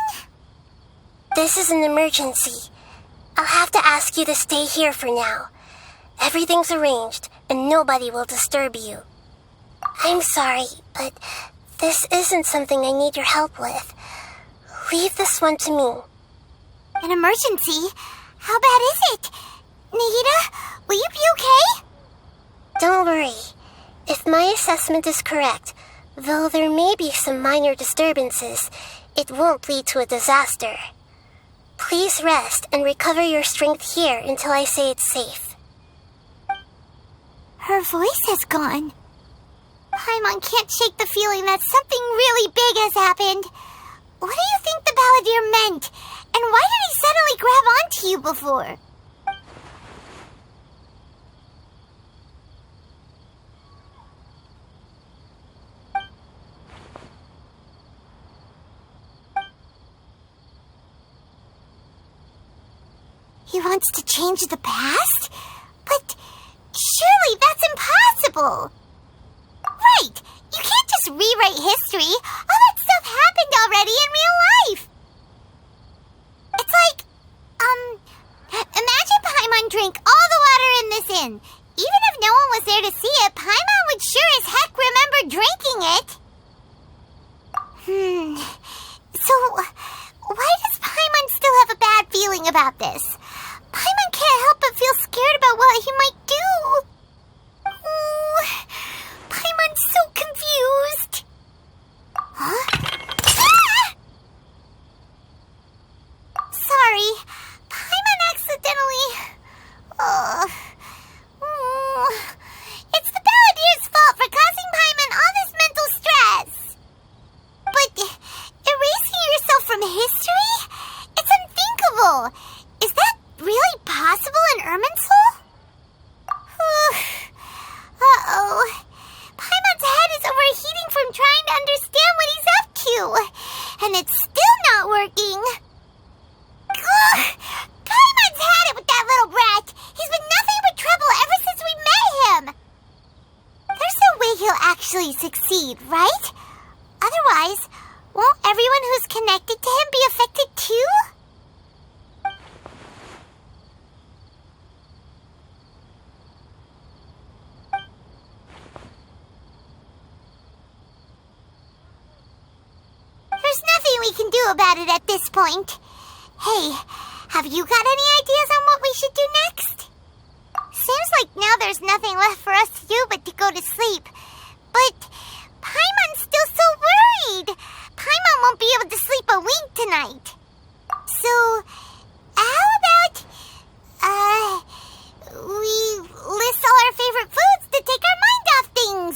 This is an emergency. I'll have to ask you to stay here for now. Everything's arranged, and nobody will disturb you. I'm sorry, but this isn't something I need your help with. Leave this one to me. An emergency? How bad is it? Nahida, will you be okay? Don't worry. If my assessment is correct, though there may be some minor disturbances, it won't lead to a disaster. Please rest and recover your strength here until I say it's safe. Her voice has gone. Paimon can't shake the feeling that something really big has happened. What do you think the Balladeer meant? And why did he suddenly grab onto you before? He wants to change the past? But surely that's impossible! Right! You can't just rewrite history! All that stuff happened already in real life! It's like, imagine Paimon drank all the water in this inn. Even if no one was there to see it, Paimon would sure as heck remember drinking it! So, why does Paimon still have a bad feeling about this? Paimon can't help but feel scared about what he might do. Ooh, Paimon's so confused. Huh? Ah! Sorry, Paimon accidentally... It's the Balladeer's fault for causing Paimon all this mental stress. But erasing yourself from history? It's unthinkable. Is that really possible in Irminsul? Uh-oh. Paimon's head is overheating from trying to understand what he's up to. And it's still not working. Ugh! Paimon's had it with that little brat. He's been nothing but trouble ever since we met him. There's no way he'll actually succeed, right? Otherwise, won't everyone who's connected to him be affected too? we can do about it at this point. Hey, have you got any ideas on what we should do next? Seems like now there's nothing left for us to do but to go to sleep. But Paimon's still so worried. Paimon won't be able to sleep a wink tonight. So, how about, we list all our favorite foods to take our mind off things?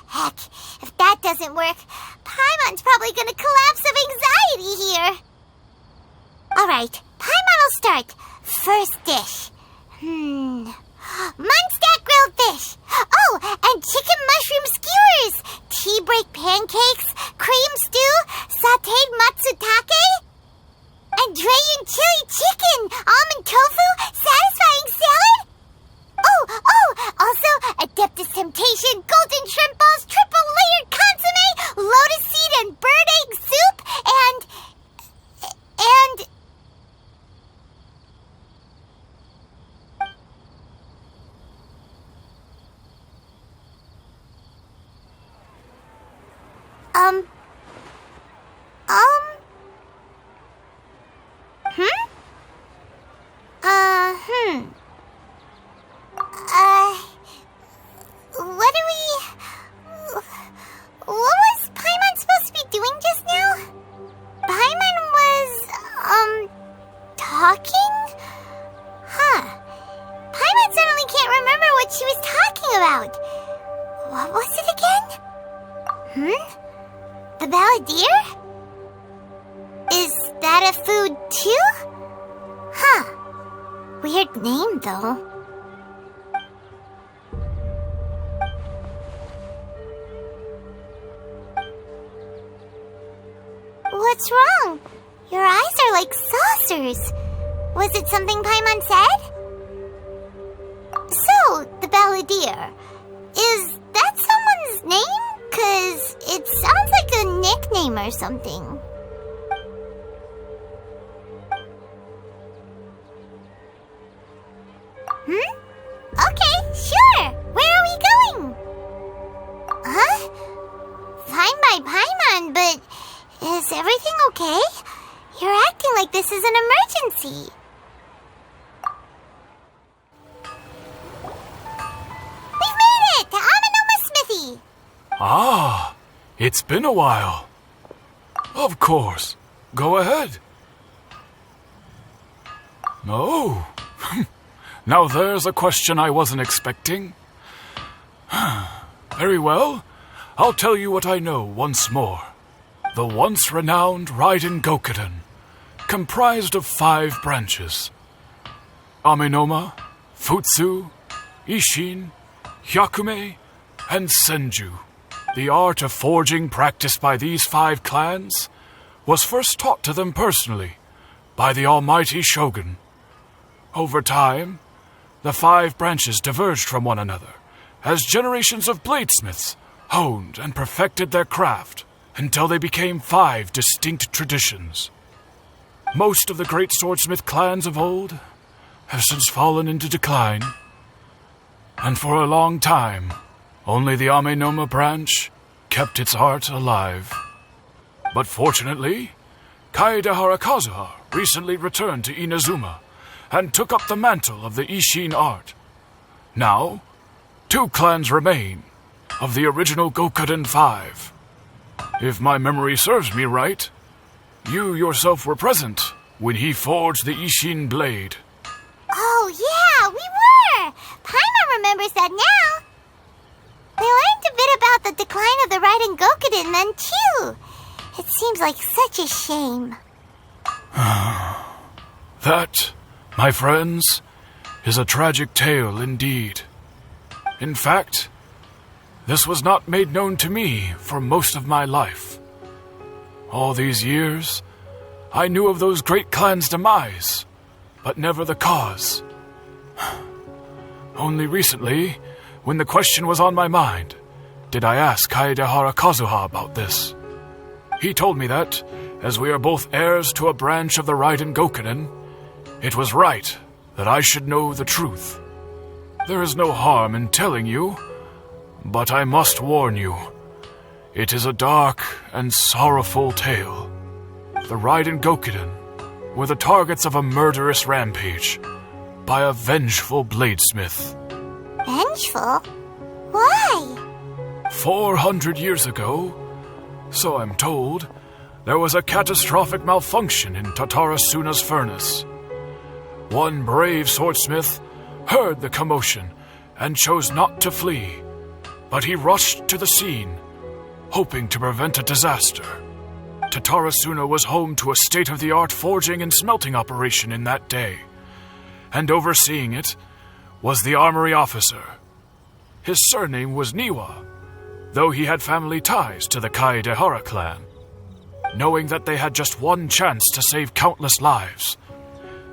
Heck, if that doesn't work, Paimon's probably gonna collapse of anxiety here. Alright, Paimon will start. First dish. Munstack grilled fish. Oh, and chicken mushroom skewers. Tea break pancakes. Cream stew. Sauteed matsutake. And Dragon chili chicken. Almond tofu. Satisfying salad. Oh, also Adeptus Temptation. Golden shrimp balls. Triple layered consomme. Lotus seed and bird egg soup. And... What was Paimon supposed to be doing just now? Paimon was, talking? Huh. Paimon suddenly can't remember what she was talking about. What was it again? The balladeer? Is that a food too? Huh. Weird name, though. What's wrong? Your eyes are like saucers. Was it something Paimon said? So, the balladeer. Is that someone's name? 'Cause it sounds like a nickname or something. Okay, sure. Where are we going? Huh? Fine by Paimon, but is everything okay? You're acting like this is an emergency. We've made it to Amenoma Smithy. Ah, it's been a while. Of course. Go ahead. Oh. Now there's a question I wasn't expecting. Very well. I'll tell you what I know once more. The once renowned Raiden Gokuden, comprised of 5 branches. Amenoma, Futsu, Ishin, Hyakume, and Senju. The art of forging practiced by these 5 clans was first taught to them personally by the almighty Shogun. Over time, the 5 branches diverged from one another as generations of bladesmiths honed and perfected their craft until they became 5 distinct traditions. Most of the great swordsmith clans of old have since fallen into decline, and for a long time, only the Amenoma branch kept its art alive. But fortunately, Kaedehara Kazuha recently returned to Inazuma and took up the mantle of the Ishin art. Now, 2 clans remain of the original Gokuden 5. If my memory serves me right, you yourself were present when he forged the Ishin blade. Oh yeah, we were! Paimon remembers that now. We learned a bit about the decline of the Raiden Gokuden then too. It seems like such a shame. That, my friends, is a tragic tale indeed. In fact, this was not made known to me for most of my life. All these years, I knew of those great clans' demise, but never the cause. Only recently, when the question was on my mind, did I ask Kaedehara Kazuha about this. He told me that, as we are both heirs to a branch of the Raiden Gokuden, it was right that I should know the truth. There is no harm in telling you, but I must warn you. It is a dark and sorrowful tale. the Raiden Gokuden were the targets of a murderous rampage by a vengeful bladesmith. Vengeful? Why? 400 years ago, so I'm told, there was a catastrophic malfunction in Tatarasuna's furnace. One brave swordsmith heard the commotion and chose not to flee, but he rushed to the scene, hoping to prevent a disaster. Tatarasuna was home to a state-of-the-art forging and smelting operation in that day, and overseeing it was the armory officer. His surname was Niwa, though he had family ties to the Kaedehara clan. Knowing that they had just one chance to save countless lives,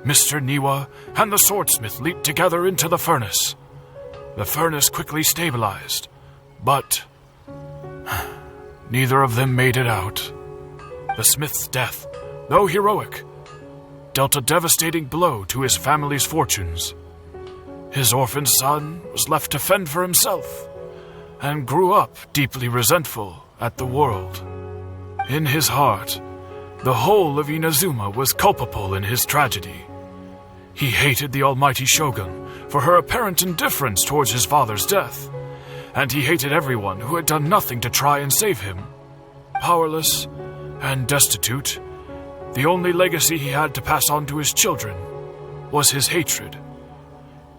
Mr. Niwa and the swordsmith leaped together into the furnace. The furnace quickly stabilized, but neither of them made it out. The smith's death, though heroic, dealt a devastating blow to his family's fortunes. His orphan son was left to fend for himself and grew up deeply resentful at the world. In his heart, the whole of Inazuma was culpable in his tragedy. He hated the almighty shogun for her apparent indifference towards his father's death, and he hated everyone who had done nothing to try and save him. Powerless and destitute, the only legacy he had to pass on to his children was his hatred.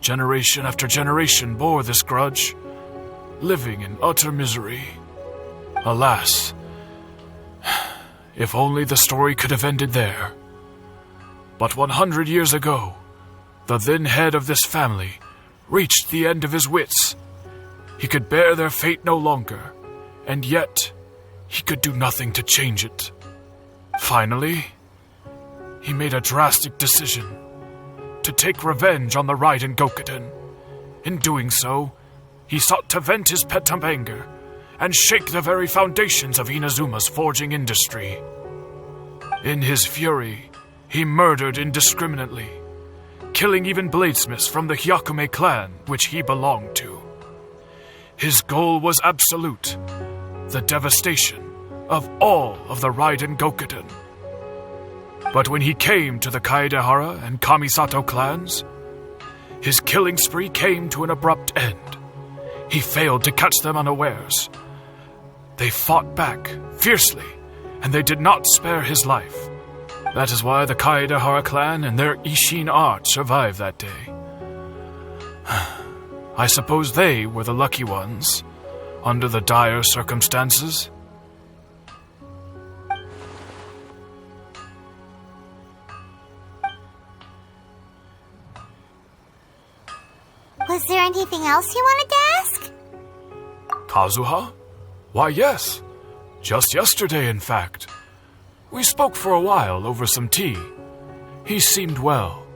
Generation after generation bore this grudge, living in utter misery. Alas, if only the story could have ended there. But 100 years ago, the then head of this family reached the end of his wits. He could bear their fate no longer, and yet he could do nothing to change it. Finally, he made a drastic decision to take revenge on the Raiden Gokuden. In doing so, he sought to vent his pent-up anger and shake the very foundations of Inazuma's forging industry. In his fury, he murdered indiscriminately, killing even bladesmiths from the Hyakume clan which he belonged to. His goal was absolute, the devastation of all of the Raiden Gokuden. But when he came to the Kaedehara and Kamisato clans, his killing spree came to an abrupt end. He failed to catch them unawares. They fought back fiercely, and they did not spare his life. That is why the Kaedehara clan and their Ishin art survived that day. I suppose they were the lucky ones, under the dire circumstances. Was there anything else you wanted to ask? Kazuha? Why, yes. Just yesterday, in fact. We spoke for a while over some tea. He seemed well.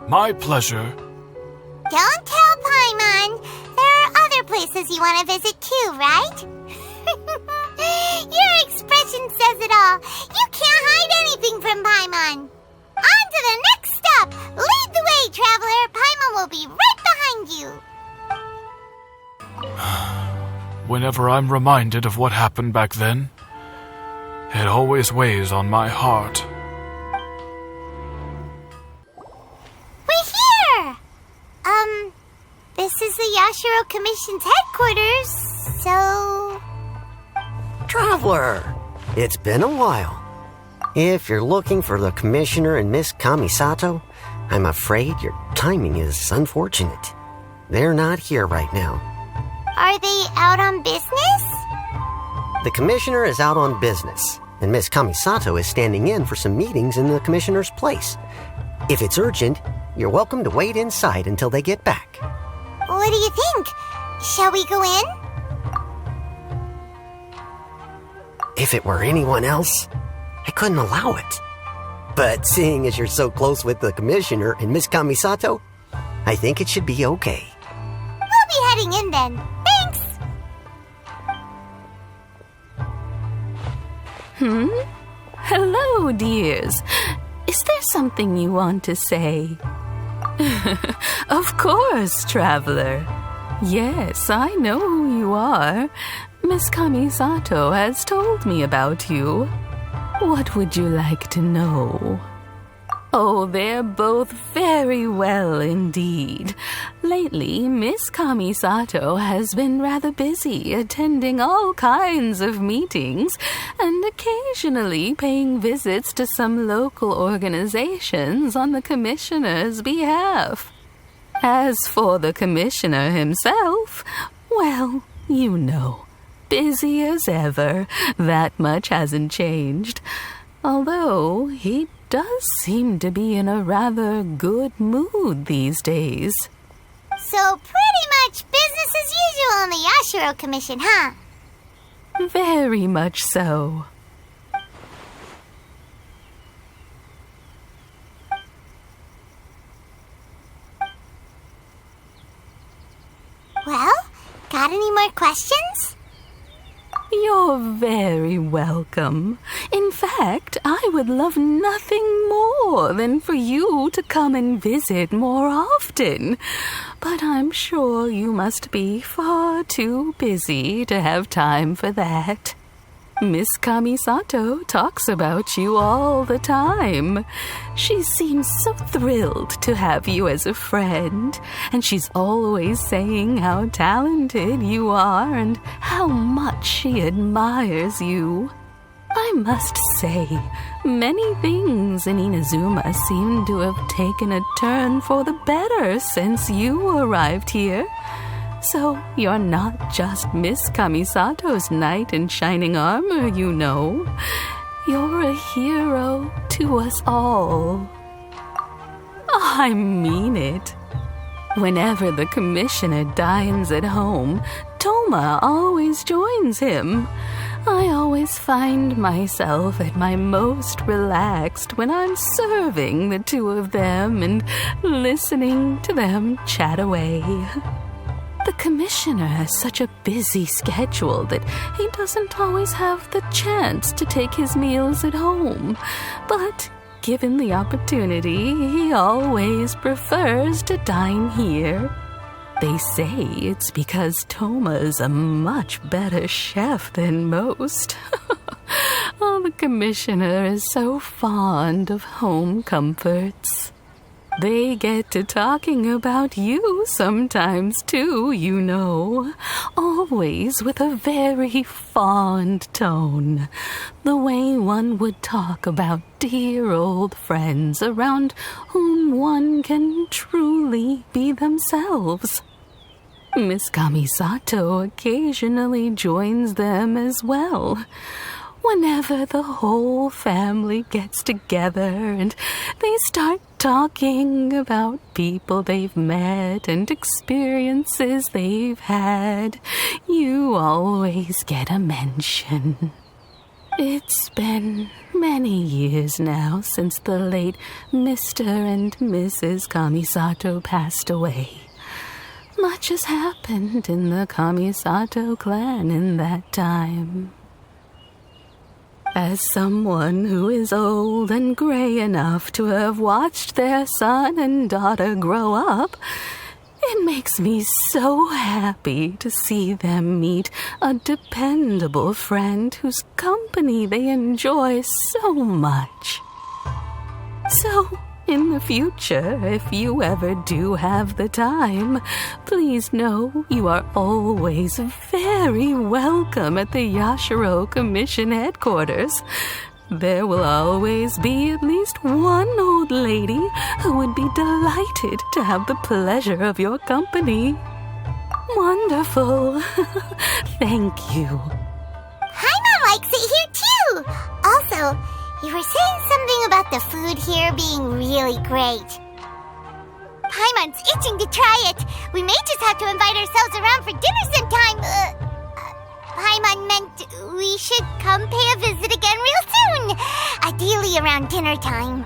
My pleasure. Don't tell Paimon. There are other places you want to visit too, right? Your expression says it all. You can't hide anything from Paimon. On to the next stop. Lead the way, traveler. Paimon will be right behind you. Whenever I'm reminded of what happened back then, it always weighs on my heart. We're here! This is the Yashiro Commission's headquarters, so... Traveler, it's been a while. If you're looking for the Commissioner and Miss Kamisato, I'm afraid your timing is unfortunate. They're not here right now. Are they out on business? The Commissioner is out on business, and Miss Kamisato is standing in for some meetings in the Commissioner's place. If it's urgent, you're welcome to wait inside until they get back. What do you think? Shall we go in? If it were anyone else, I couldn't allow it. But seeing as you're so close with the Commissioner and Miss Kamisato, I think it should be okay. We'll be heading in then. Thanks! Hello, dears. Is there something you want to say? Of course, traveler. Yes, I know who you are. Miss Kamisato has told me about you. What would you like to know? Oh, they're both very well indeed. Lately, Miss Kamisato has been rather busy attending all kinds of meetings and occasionally paying visits to some local organizations on the commissioner's behalf. As for the commissioner himself, well, you know, busy as ever. That much hasn't changed. Although he does seem to be in a rather good mood these days. So pretty much business as usual in the Yashiro Commission, huh? Very much so. Well, got any more questions? You're very welcome. In fact, I would love nothing more than for you to come and visit more often. But I'm sure you must be far too busy to have time for that. Miss Kamisato talks about you all the time. She seems so thrilled to have you as a friend, and she's always saying how talented you are and how much she admires you. I must say, many things in Inazuma seem to have taken a turn for the better since you arrived here. So you're not just Miss Kamisato's knight in shining armor, you know. You're a hero to us all. I mean it. Whenever the commissioner dines at home, Toma always joins him. I always find myself at my most relaxed when I'm serving the two of them and listening to them chat away. The commissioner has such a busy schedule that he doesn't always have the chance to take his meals at home. But given the opportunity, he always prefers to dine here. They say it's because Toma's a much better chef than most. Oh, the commissioner is so fond of home comforts. They get to talking about you sometimes, too, you know. Always with a very fond tone. The way one would talk about dear old friends around whom one can truly be themselves. Miss Kamisato occasionally joins them as well. Whenever the whole family gets together and they start talking about people they've met and experiences they've had, you always get a mention. It's been many years now since the late Mr. and Mrs. Kamisato passed away. Much has happened in the Kamisato clan in that time. As someone who is old and gray enough to have watched their son and daughter grow up, it makes me so happy to see them meet a dependable friend whose company they enjoy so much. So, in the future, if you ever do have the time, please know you are always very welcome at the Yashiro Commission headquarters. There will always be at least one old lady who would be delighted to have the pleasure of your company. Wonderful. Thank you. Paimon likes it here too. Also, you were saying something about the food here being really great. Paimon's itching to try it. We may just have to invite ourselves around for dinner sometime. Paimon meant we should come pay a visit again real soon. Ideally around dinner time.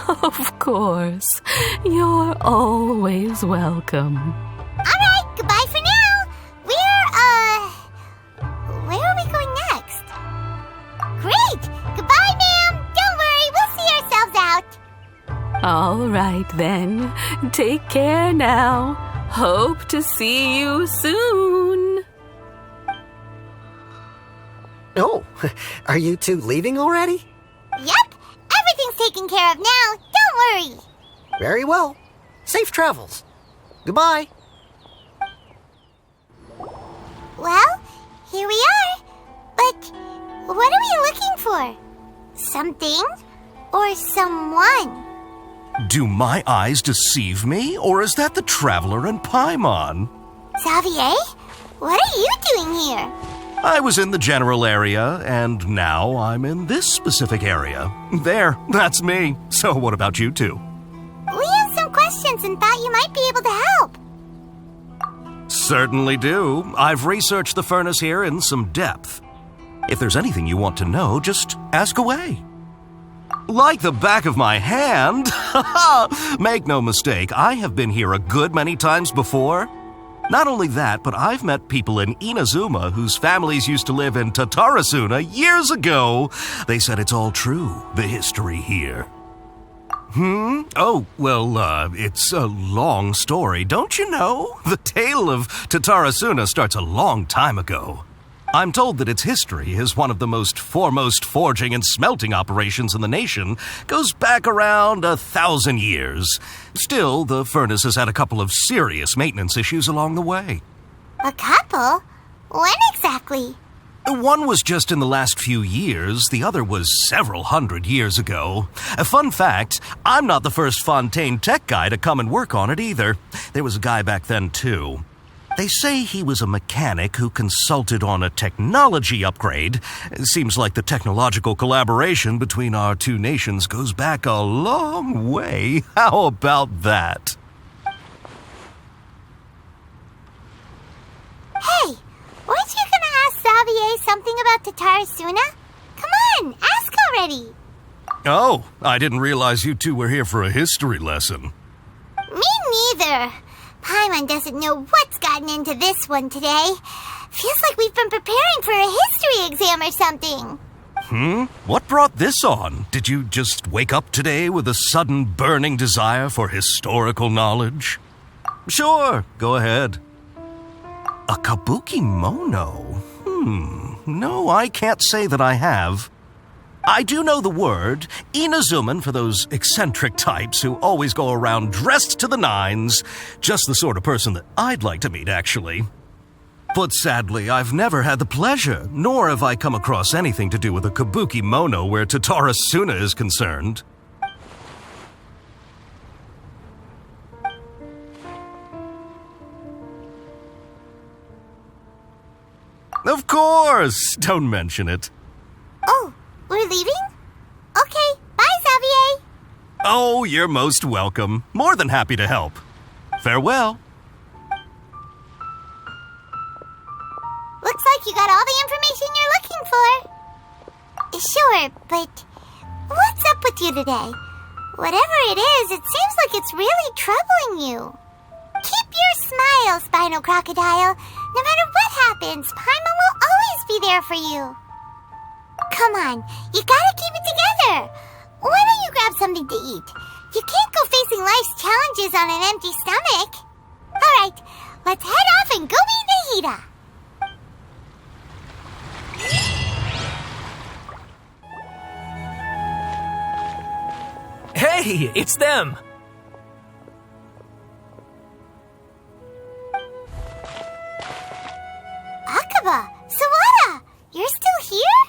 Of course. You're always welcome. Alright, goodbye for now. Where are we going next? Great! Goodbye, ma'am! Don't worry, we'll see ourselves out. All right, then. Take care now. Hope to see you soon. Oh, are you two leaving already? Yep, everything's taken care of now. Don't worry. Very well. Safe travels. Goodbye. Well, here we are. But what are we looking for? Something or someone? Do my eyes deceive me, or is that the traveler in Paimon? Xavier, what are you doing here? I was in the general area, and now I'm in this specific area. There, that's me. So what about you two? We have some questions and thought you might be able to help. Certainly do. I've researched the furnace here in some depth. If there's anything you want to know, just ask away. Like the back of my hand. Make no mistake, I have been here a good many times before. Not only that, but I've met people in Inazuma whose families used to live in Tatarasuna years ago. They said it's all true, the history here. Oh, well, it's a long story, don't you know? The tale of Tatarasuna starts a long time ago. I'm told that its history is one of the most foremost forging and smelting operations in the nation, goes back around 1,000 years. Still, the furnace has had a couple of serious maintenance issues along the way. A couple? When exactly? One was just in the last few years, the other was several hundred years ago. A fun fact, I'm not the first Fontaine tech guy to come and work on it either. There was a guy back then too. They say he was a mechanic who consulted on a technology upgrade. It seems like the technological collaboration between our two nations goes back a long way. How about that? Hey, weren't you gonna ask Xavier something about Tatarasuna? Come on, ask already. Oh, I didn't realize you two were here for a history lesson. Me neither. Paimon doesn't know what's gotten into this one today. Feels like we've been preparing for a history exam or something. What brought this on? Did you just wake up today with a sudden burning desire for historical knowledge? Sure, go ahead. A Kabukimono? No, I can't say that I have. I do know the word, Inazuman for those eccentric types who always go around dressed to the nines. Just the sort of person that I'd like to meet, actually. But sadly, I've never had the pleasure, nor have I come across anything to do with a Kabukimono where Tatarasuna is concerned. Of course! Don't mention it. Oh, we're leaving? Okay, bye, Xavier. Oh, you're most welcome. More than happy to help. Farewell. Looks like you got all the information you're looking for. Sure, but what's up with you today? Whatever it is, it seems like it's really troubling you. Keep your smile, Spinal Crocodile. No matter what happens, Paimon will always be there for you. Come on, you gotta keep it together. Why don't you grab something to eat? You can't go facing life's challenges on an empty stomach. All right, let's head off and go meet Nahida. Hey, it's them! Akaba, Sawada, you're still here?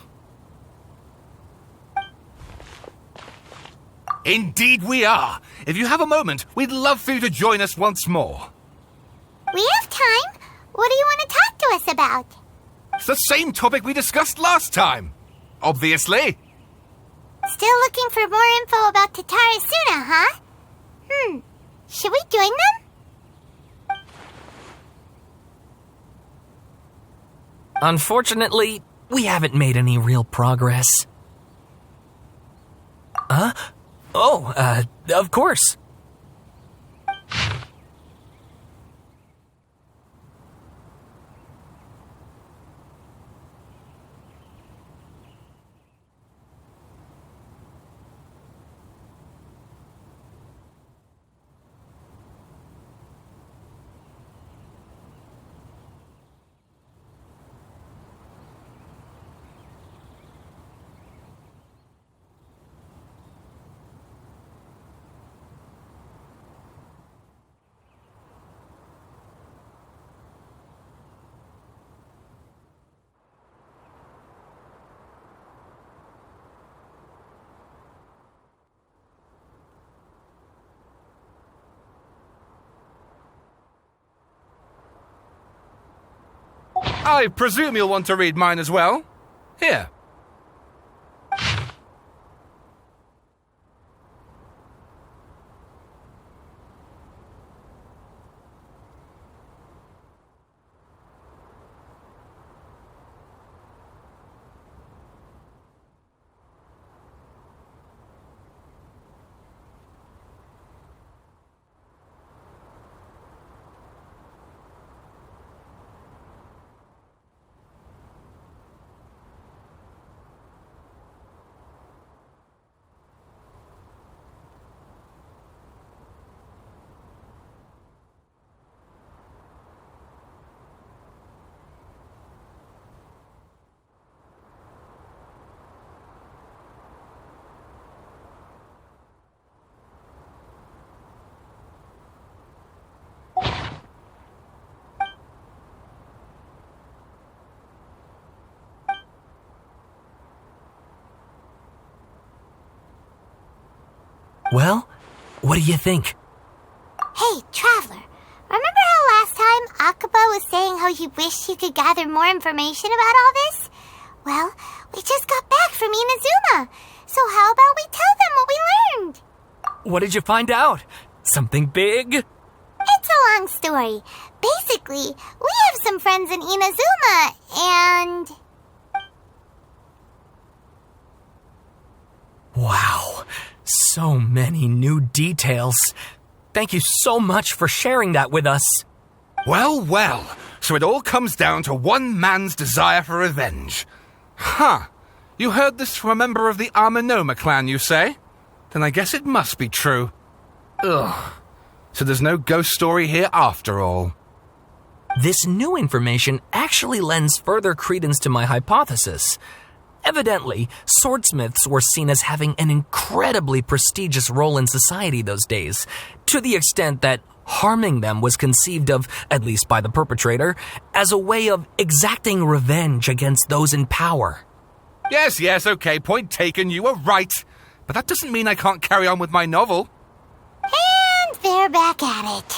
Indeed we are. If you have a moment, we'd love for you to join us once more. We have time. What do you want to talk to us about? It's the same topic we discussed last time. Obviously. Still looking for more info about Tatarasuna, huh? Should we join them? Unfortunately, we haven't made any real progress. Huh? Oh, of course. I presume you'll want to read mine as well. Here. Well, what do you think? Hey, Traveler, remember how last time Akaba was saying how he wished he could gather more information about all this? Well, we just got back from Inazuma, so how about we tell them what we learned? What did you find out? Something big? It's a long story. Basically, we have some friends in Inazuma, and... Wow, so many new details. Thank you so much for sharing that with us. Well, well, so it all comes down to one man's desire for revenge. Huh. You heard this from a member of the Amenoma clan, you say? Then I guess it must be true. Ugh. So there's no ghost story here after all. This new information actually lends further credence to my hypothesis. Evidently, swordsmiths were seen as having an incredibly prestigious role in society those days, to the extent that harming them was conceived of, at least by the perpetrator, as a way of exacting revenge against those in power. Yes, okay, point taken, you were right. But that doesn't mean I can't carry on with my novel. And they're back at it.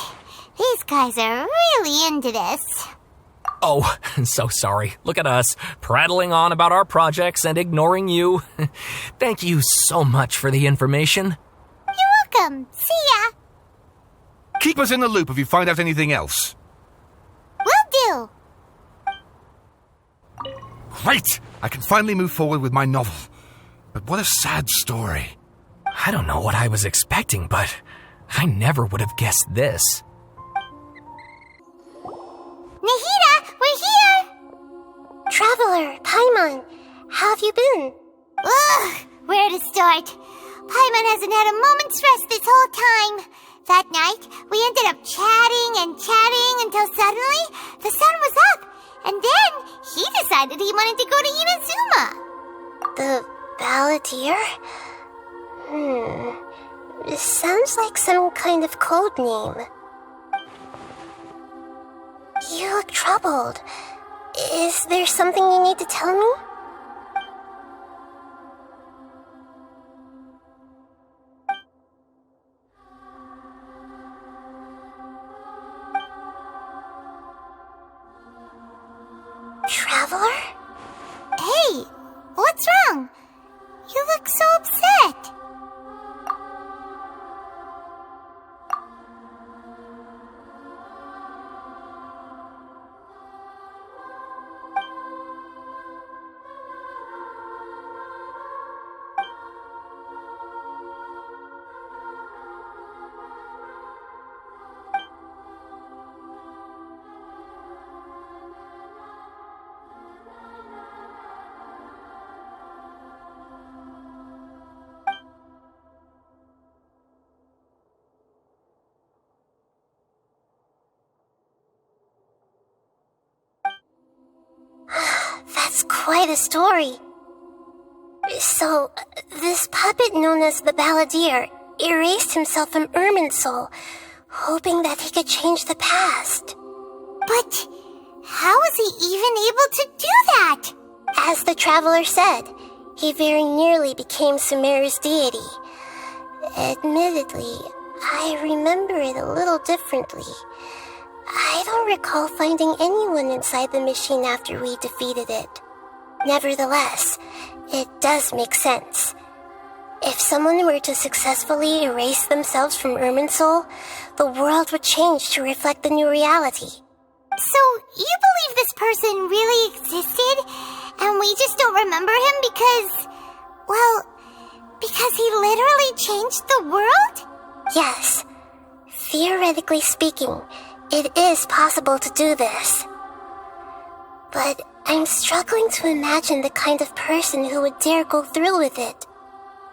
These guys are really into this. Oh, so sorry. Look at us, prattling on about our projects and ignoring you. Thank you so much for the information. You're welcome. See ya. Keep us in the loop if you find out anything else. Will do. Great! I can finally move forward with my novel. But what a sad story. I don't know what I was expecting, but I never would have guessed this. Nahida, we're here! Traveler, Paimon, how have you been? Ugh, where to start? Paimon hasn't had a moment's rest this whole time. That night, we ended up chatting until suddenly the sun was up, and then he decided he wanted to go to Inazuma. The Balladeer? It sounds like some kind of code name. You look troubled. Is there something you need to tell me? Traveler? Hey, what's wrong? You look so upset. That's quite a story. So, this puppet known as the Balladeer erased himself from Irminsul, hoping that he could change the past. But how was he even able to do that? As the Traveler said, he very nearly became Sumeru's deity. Admittedly, I remember it a little differently. I don't recall finding anyone inside the machine after we defeated it. Nevertheless, it does make sense. If someone were to successfully erase themselves from Irminsul, the world would change to reflect the new reality. So, you believe this person really existed, and we just don't remember him because he literally changed the world? Yes. Theoretically speaking, it is possible to do this. But I'm struggling to imagine the kind of person who would dare go through with it.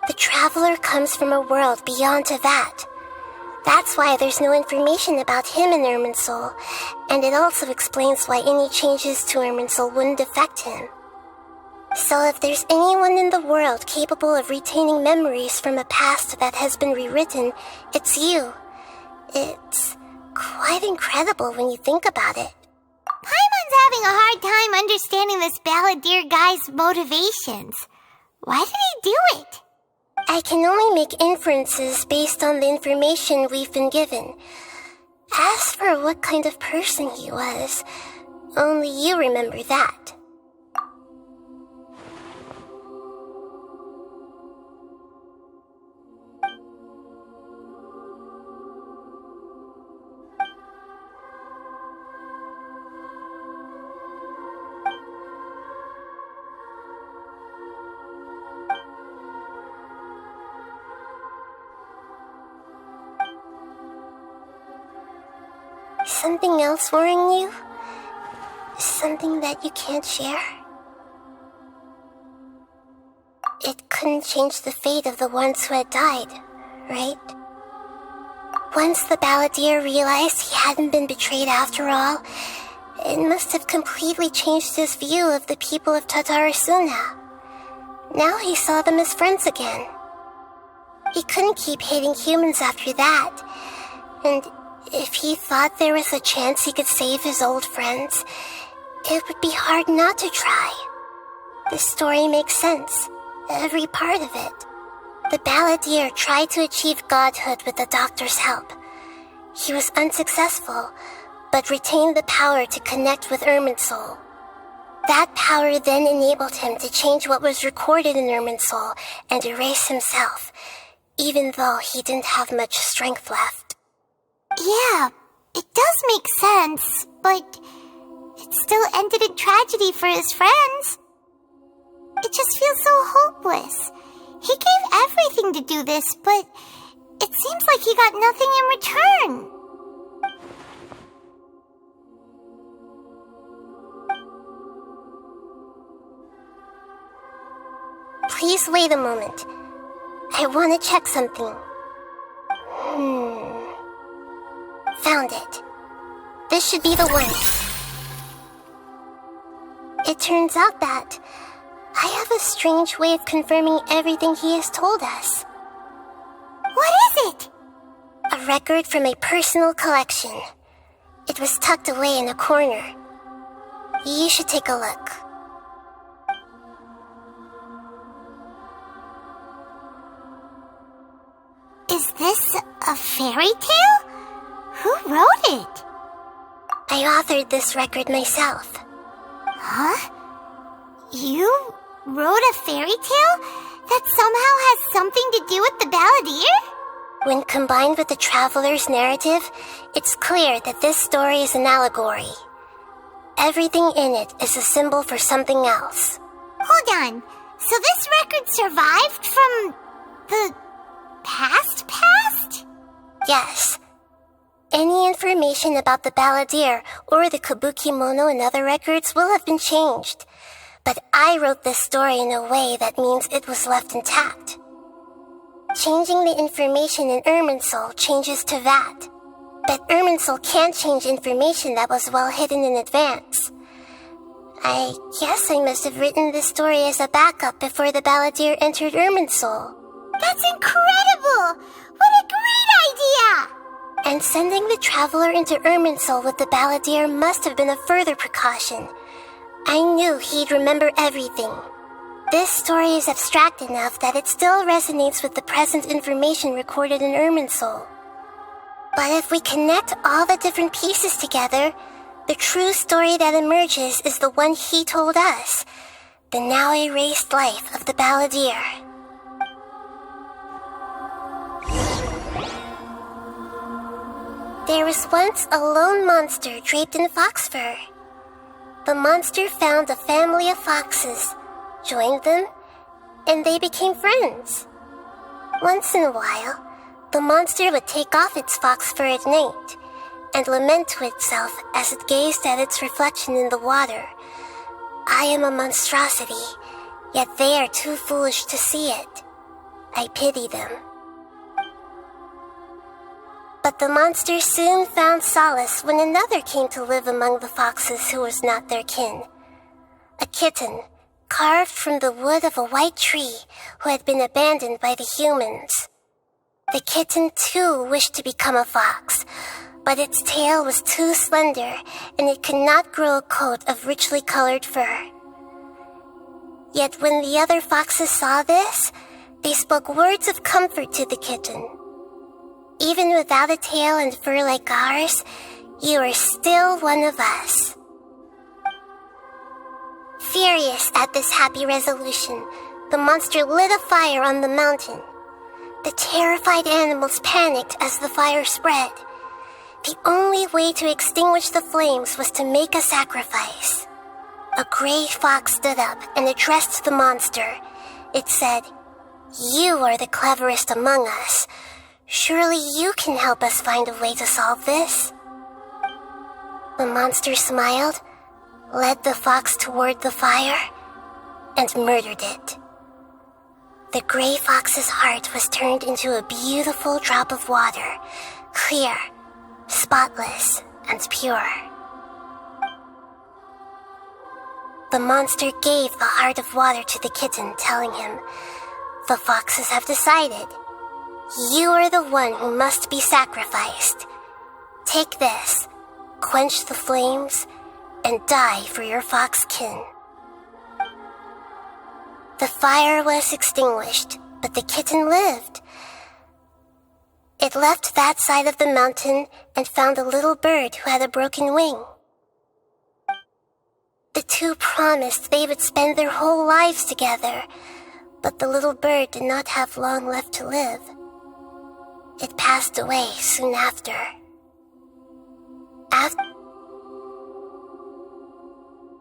The traveler comes from a world beyond to that. That's why there's no information about him in Irminsul, and it also explains why any changes to Irminsul wouldn't affect him. So if there's anyone in the world capable of retaining memories from a past that has been rewritten, it's you. It's quite incredible when you think about it. Paimon's having a hard time understanding this balladeer guy's motivations. Why did he do it? I can only make inferences based on the information we've been given. As for what kind of person he was, only you remember that. Something else worrying you? Something that you can't share? It couldn't change the fate of the ones who had died, right? Once the balladeer realized he hadn't been betrayed after all, it must have completely changed his view of the people of Tatarasuna. Now he saw them as friends again. He couldn't keep hating humans after that, and if he thought there was a chance he could save his old friends, it would be hard not to try. The story makes sense, every part of it. The balladeer tried to achieve godhood with the doctor's help. He was unsuccessful, but retained the power to connect with Irminsul. That power then enabled him to change what was recorded in Irminsul and erase himself, even though he didn't have much strength left. Yeah, it does make sense, but it still ended in tragedy for his friends. It just feels so hopeless. He gave everything to do this, but it seems like he got nothing in return. Please wait a moment. I want to check something. Found it. This should be the one. It turns out that I have a strange way of confirming everything he has told us. What is it? A record from a personal collection. It was tucked away in a corner. You should take a look. Is this a fairy tale? Who wrote it? I authored this record myself. Huh? You wrote a fairy tale that somehow has something to do with the balladeer? When combined with the traveler's narrative, it's clear that this story is an allegory. Everything in it is a symbol for something else. Hold on. So this record survived from the past? Yes. Any information about the balladeer or the Kabukimono and other records will have been changed. But I wrote this story in a way that means it was left intact. Changing the information in Irminsul changes to that. But Irminsul can't change information that was well hidden in advance. I guess I must have written this story as a backup before the balladeer entered Irminsul. That's incredible! What a great idea! And sending the traveler into Irminsul with the balladeer must have been a further precaution. I knew he'd remember everything. This story is abstract enough that it still resonates with the present information recorded in Irminsul. But if we connect all the different pieces together, the true story that emerges is the one he told us, the now erased life of the balladeer. There was once a lone monster draped in fox fur. The monster found a family of foxes, joined them, and they became friends. Once in a while, the monster would take off its fox fur at night and lament to itself as it gazed at its reflection in the water. I am a monstrosity, yet they are too foolish to see it. I pity them. But the monster soon found solace when another came to live among the foxes who was not their kin. A kitten, carved from the wood of a white tree who had been abandoned by the humans. The kitten too wished to become a fox, but its tail was too slender and it could not grow a coat of richly colored fur. Yet when the other foxes saw this, they spoke words of comfort to the kitten. Even without a tail and fur like ours, you are still one of us. Furious at this happy resolution, the monster lit a fire on the mountain. The terrified animals panicked as the fire spread. The only way to extinguish the flames was to make a sacrifice. A gray fox stood up and addressed the monster. It said, "You are the cleverest among us. Surely you can help us find a way to solve this." The monster smiled, led the fox toward the fire, and murdered it. The gray fox's heart was turned into a beautiful drop of water, clear, spotless, and pure. The monster gave the heart of water to the kitten, telling him, "The foxes have decided. You are the one who must be sacrificed. Take this, quench the flames, and die for your fox kin." The fire was extinguished, but the kitten lived. It left that side of the mountain and found a little bird who had a broken wing. The two promised they would spend their whole lives together, but the little bird did not have long left to live. It passed away soon after.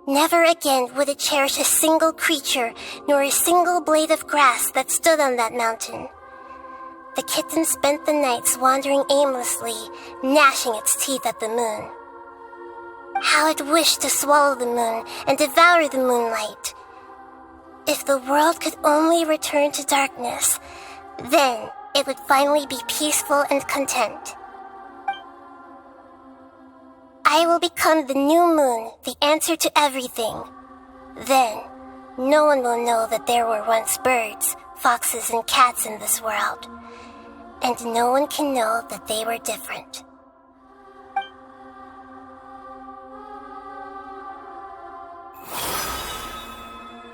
Never again would it cherish a single creature nor a single blade of grass that stood on that mountain. The kitten spent the nights wandering aimlessly, gnashing its teeth at the moon. How it wished to swallow the moon and devour the moonlight. If the world could only return to darkness, then it would finally be peaceful and content. I will become the new moon, the answer to everything. Then, no one will know that there were once birds, foxes, and cats in this world. And no one can know that they were different.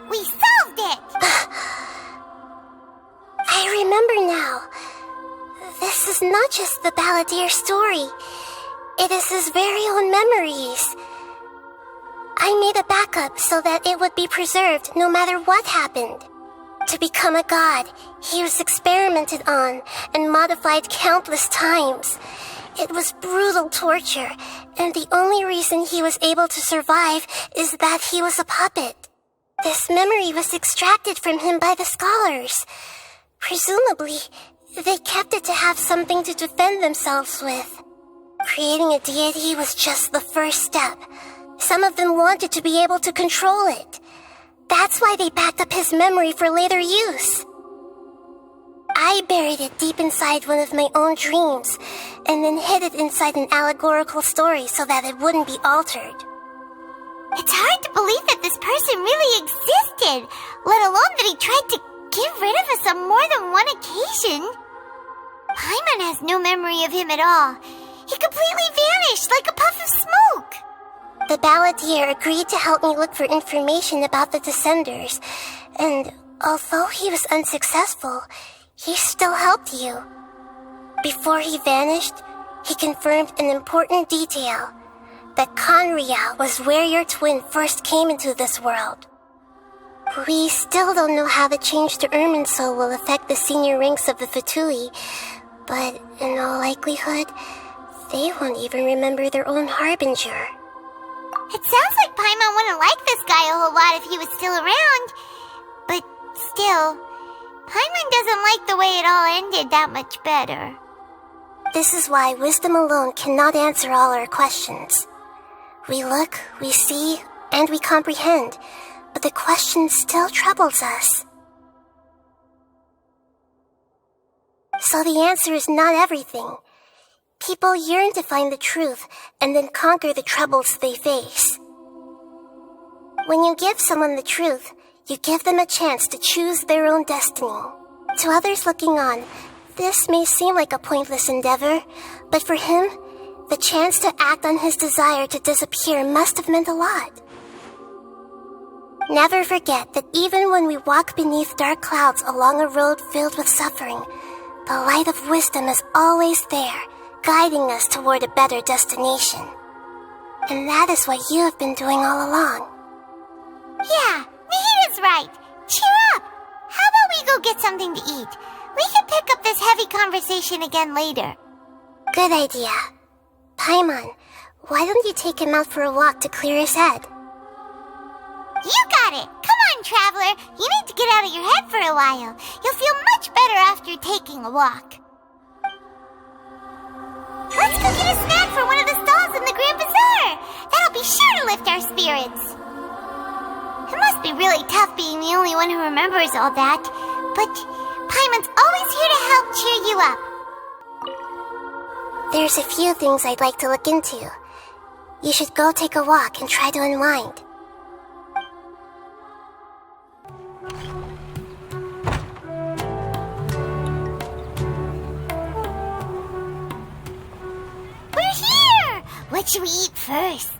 We solved it! I remember now. This is not just the balladeer's story. It is his very own memories. I made a backup so that it would be preserved no matter what happened. To become a god, he was experimented on and modified countless times. It was brutal torture, and the only reason he was able to survive is that he was a puppet. This memory was extracted from him by the scholars. Presumably, they kept it to have something to defend themselves with. Creating a deity was just the first step. Some of them wanted to be able to control it. That's why they backed up his memory for later use. I buried it deep inside one of my own dreams, and then hid it inside an allegorical story so that it wouldn't be altered. It's hard to believe that this person really existed, let alone that he tried to get rid of us on more than one occasion. Paimon has no memory of him at all. He completely vanished like a puff of smoke. The balladeer agreed to help me look for information about the Descenders, and although he was unsuccessful, he still helped you. Before he vanished, he confirmed an important detail, that Conria was where your twin first came into this world. We still don't know how the change to Irminsul will affect the senior ranks of the Fatui, but in all likelihood, they won't even remember their own harbinger. It sounds like Paimon wouldn't like this guy a whole lot if he was still around. But still, Paimon doesn't like the way it all ended that much better. This is why wisdom alone cannot answer all our questions. We look, we see, and we comprehend, but the question still troubles us. So the answer is not everything. People yearn to find the truth and then conquer the troubles they face. When you give someone the truth, you give them a chance to choose their own destiny. To others looking on, this may seem like a pointless endeavor, but for him, the chance to act on his desire to disappear must have meant a lot. Never forget that even when we walk beneath dark clouds along a road filled with suffering, the light of wisdom is always there, guiding us toward a better destination. And that is what you have been doing all along. Yeah, Nahita's right. Cheer up. How about we go get something to eat? We can pick up this heavy conversation again later. Good idea. Paimon, why don't you take him out for a walk to clear his head? You got it! Come on, Traveler! You need to get out of your head for a while. You'll feel much better after taking a walk. Let's go get a snack from one of the stalls in the Grand Bazaar! That'll be sure to lift our spirits. It must be really tough being the only one who remembers all that, but Paimon's always here to help cheer you up. There's a few things I'd like to look into. You should go take a walk and try to unwind. We're here! What should we eat first?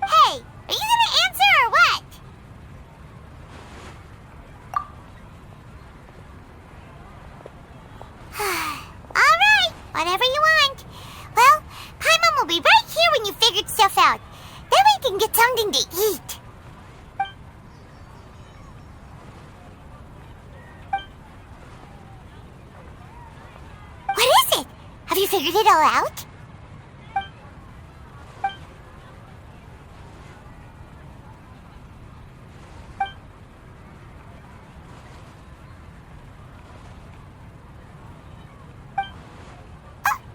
Hey, are you gonna answer or what? Alright, whatever you want. Well, Paimon will be right here when you figured stuff out. Then we can get something to eat. What is it? Have you figured it all out?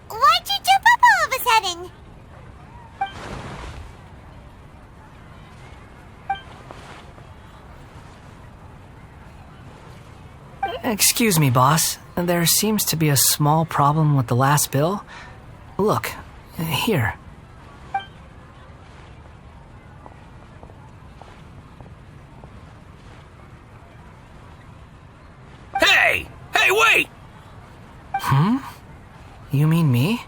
Why'd you jump up all of a sudden? Excuse me, boss. There seems to be a small problem with the last bill. Look, here. Hey! Hey, wait! You mean me?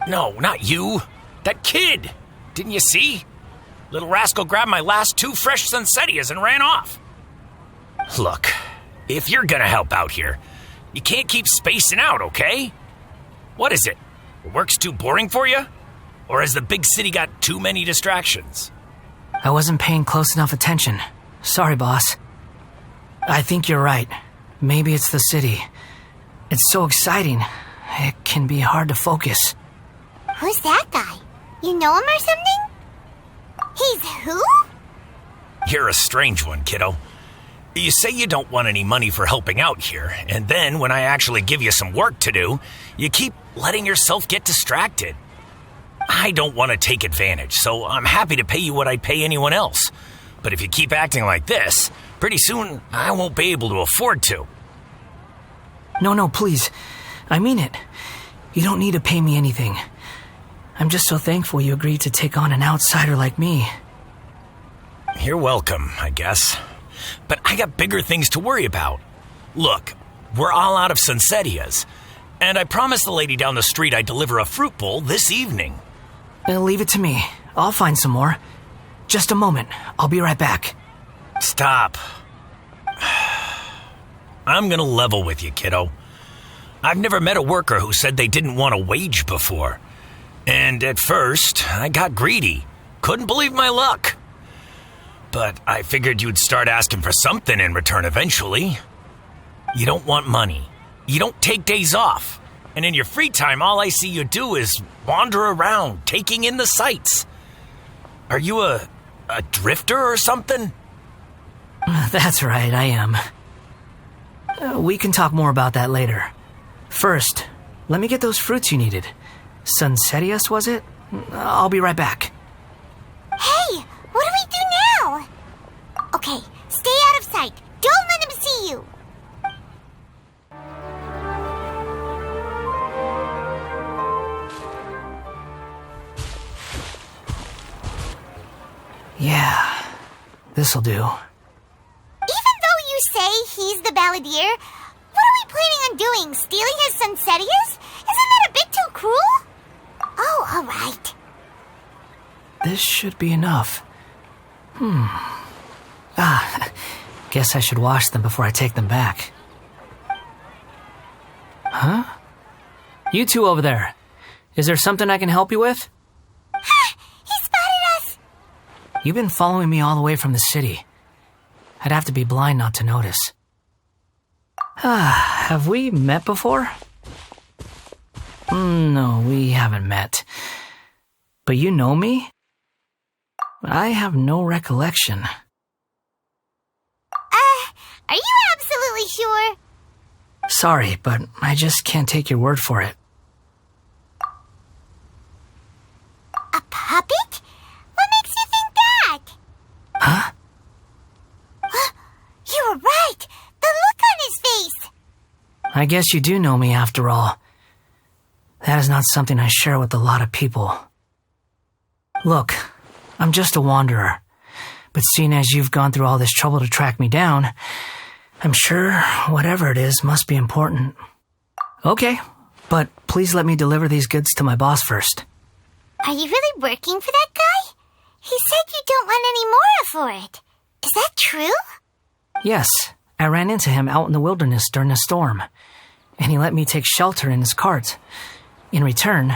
No, not you. That kid! Didn't you see? Little rascal grabbed my last 2 fresh Sunsettias and ran off. Look, if you're gonna help out here, you can't keep spacing out, okay? What is it? Work's too boring for you? Or has the big city got too many distractions? I wasn't paying close enough attention. Sorry, boss. I think you're right. Maybe it's the city. It's so exciting. It can be hard to focus. Who's that guy? You know him or something? He's who? You're a strange one, kiddo. You say you don't want any money for helping out here, and then when I actually give you some work to do, you keep letting yourself get distracted. I don't want to take advantage, so I'm happy to pay you what I'd pay anyone else. But if you keep acting like this, pretty soon I won't be able to afford to. No, please. I mean it. You don't need to pay me anything. I'm just so thankful you agreed to take on an outsider like me. You're welcome, I guess. But I got bigger things to worry about. Look, we're all out of Sunsettias, and I promised the lady down the street I'd deliver a fruit bowl this evening. Leave it to me. I'll find some more. Just a moment. I'll be right back. Stop. I'm gonna level with you, kiddo. I've never met a worker who said they didn't want a wage before. And at first, I got greedy. Couldn't believe my luck. But I figured you'd start asking for something in return eventually. You don't want money. You don't take days off. And in your free time, all I see you do is wander around, taking in the sights. Are you a drifter or something? That's right, I am. We can talk more about that later. First, let me get those fruits you needed. Sunsetius, was it? I'll be right back. Hey, what do we do now? Okay, stay out of sight. Don't let him see you. Yeah, this'll do. Even though you say he's the balladeer, what are we planning on doing? Stealing his Sunsetius? Isn't that a bit too cruel? Oh, all right. This should be enough. Guess I should wash them before I take them back. Huh? You two over there. Is there something I can help you with? He spotted us! You've been following me all the way from the city. I'd have to be blind not to notice. Have we met before? No, we haven't met. But you know me? I have no recollection. Are you absolutely sure? Sorry, but I just can't take your word for it. A puppet? What makes you think that? Huh? You were right! The look on his face! I guess you do know me after all. That is not something I share with a lot of people. Look, I'm just a wanderer. But seeing as you've gone through all this trouble to track me down, I'm sure whatever it is must be important. Okay, but please let me deliver these goods to my boss first. Are you really working for that guy? He said you don't want any more for it. Is that true? Yes, I ran into him out in the wilderness during a storm, and he let me take shelter in his cart. In return,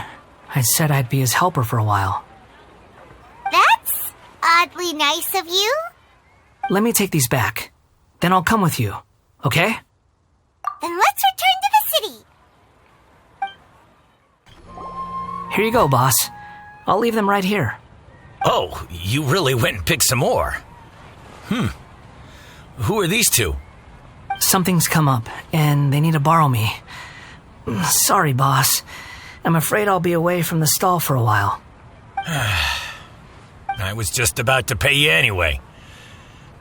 I said I'd be his helper for a while. That's oddly nice of you. Let me take these back. Then I'll come with you, okay? Then let's return to the city. Here you go, boss. I'll leave them right here. Oh, you really went and picked some more. Who are these two? Something's come up, and they need to borrow me. Sorry, boss. I'm afraid I'll be away from the stall for a while. I was just about to pay you anyway.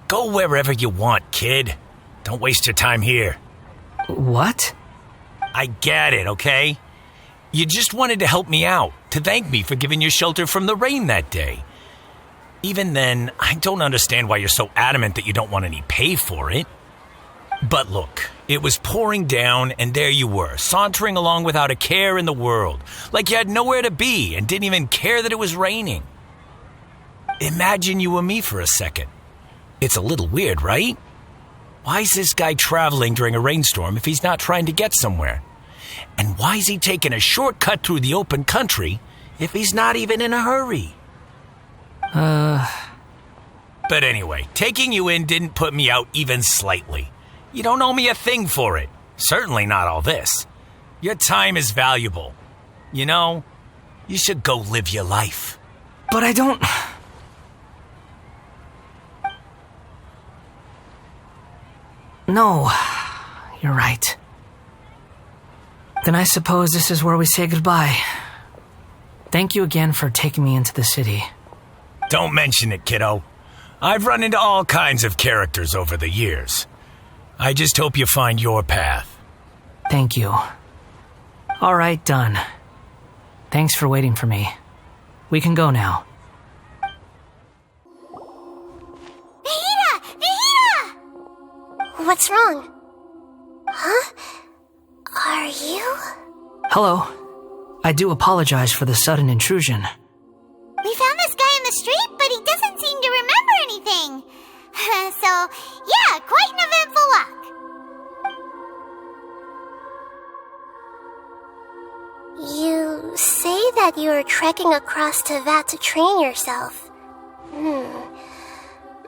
Go wherever you want, kid. Don't waste your time here. What? I get it, okay? You just wanted to help me out, to thank me for giving you shelter from the rain that day. Even then, I don't understand why you're so adamant that you don't want any pay for it. But look, it was pouring down, and there you were, sauntering along without a care in the world, like you had nowhere to be and didn't even care that it was raining. Imagine you and me for a second. It's a little weird, right? Why is this guy traveling during a rainstorm if he's not trying to get somewhere? And why is he taking a shortcut through the open country if he's not even in a hurry? But anyway, taking you in didn't put me out even slightly. You don't owe me a thing for it. Certainly not all this. Your time is valuable. You know, you should go live your life. But I don't... No, you're right. Then I suppose this is where we say goodbye. Thank you again for taking me into the city. Don't mention it, kiddo. I've run into all kinds of characters over the years. I just hope you find your path. Thank you. All right, done. Thanks for waiting for me. We can go now. What's wrong? Huh? Are you? Hello. I do apologize for the sudden intrusion. We found this guy in the street, but he doesn't seem to remember anything. So, yeah, quite an eventful walk. that you are trekking across Teyvat to train yourself.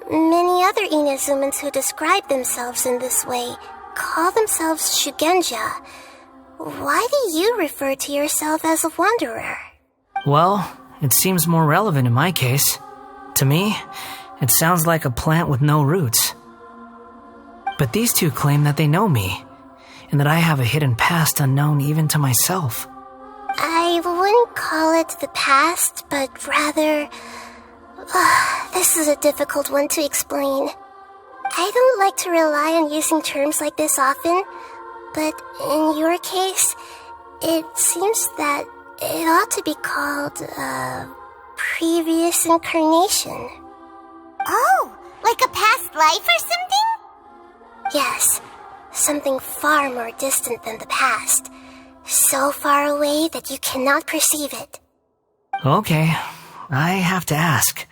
Many other Inazumans who describe themselves in this way call themselves Shugenja. Why do you refer to yourself as a wanderer? Well, it seems more relevant in my case. To me, it sounds like a plant with no roots. But these two claim that they know me, and that I have a hidden past unknown even to myself. I wouldn't call it the past, but rather... this is a difficult one to explain. I don't like to rely on using terms like this often, but in your case, it seems that it ought to be called previous incarnation. Oh, like a past life or something? Yes, something far more distant than the past. So far away that you cannot perceive it. Okay, I have to ask.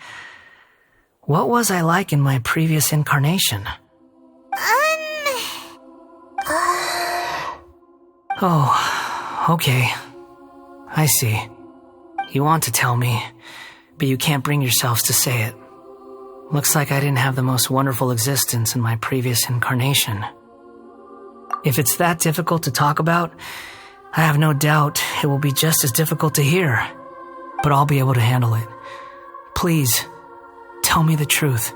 What was I like in my previous incarnation? Oh, okay. I see. You want to tell me, but you can't bring yourselves to say it. Looks like I didn't have the most wonderful existence in my previous incarnation. If it's that difficult to talk about, I have no doubt it will be just as difficult to hear, but I'll be able to handle it. Please, tell me the truth.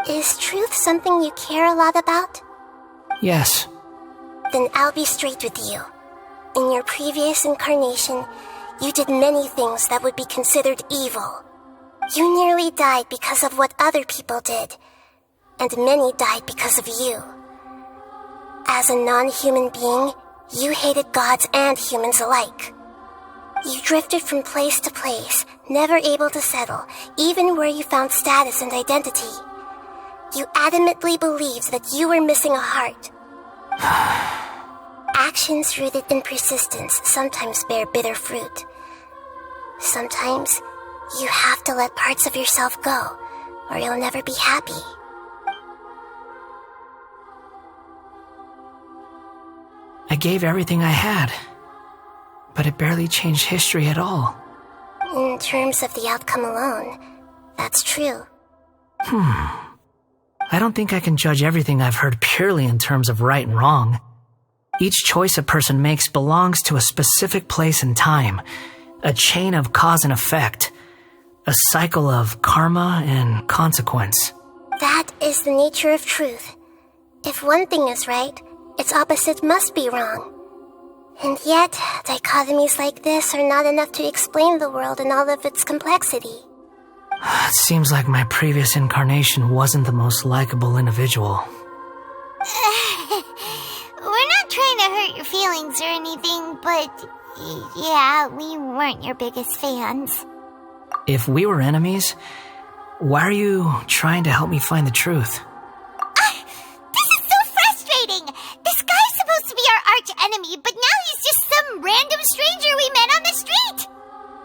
Is truth something you care a lot about? Yes. Then I'll be straight with you. In your previous incarnation, you did many things that would be considered evil. You nearly died because of what other people did, and many died because of you. As a non-human being, you hated gods and humans alike. You drifted from place to place, never able to settle, even where you found status and identity. You adamantly believed that you were missing a heart. Actions rooted in persistence sometimes bear bitter fruit. Sometimes, you have to let parts of yourself go, or you'll never be happy. I gave everything I had, but it barely changed history at all. In terms of the outcome alone, that's true. I don't think I can judge everything I've heard purely in terms of right and wrong. Each choice a person makes belongs to a specific place and time, a chain of cause and effect, a cycle of karma and consequence. That is the nature of truth. If one thing is right, its opposite must be wrong. And yet, dichotomies like this are not enough to explain the world in all of its complexity. It seems like my previous incarnation wasn't the most likable individual. We're not trying to hurt your feelings or anything, but yeah, we weren't your biggest fans. If we were enemies, why are you trying to help me find the truth? This is so frustrating! This guy's supposed to be our arch enemy, but now he's just some random stranger we met on the street!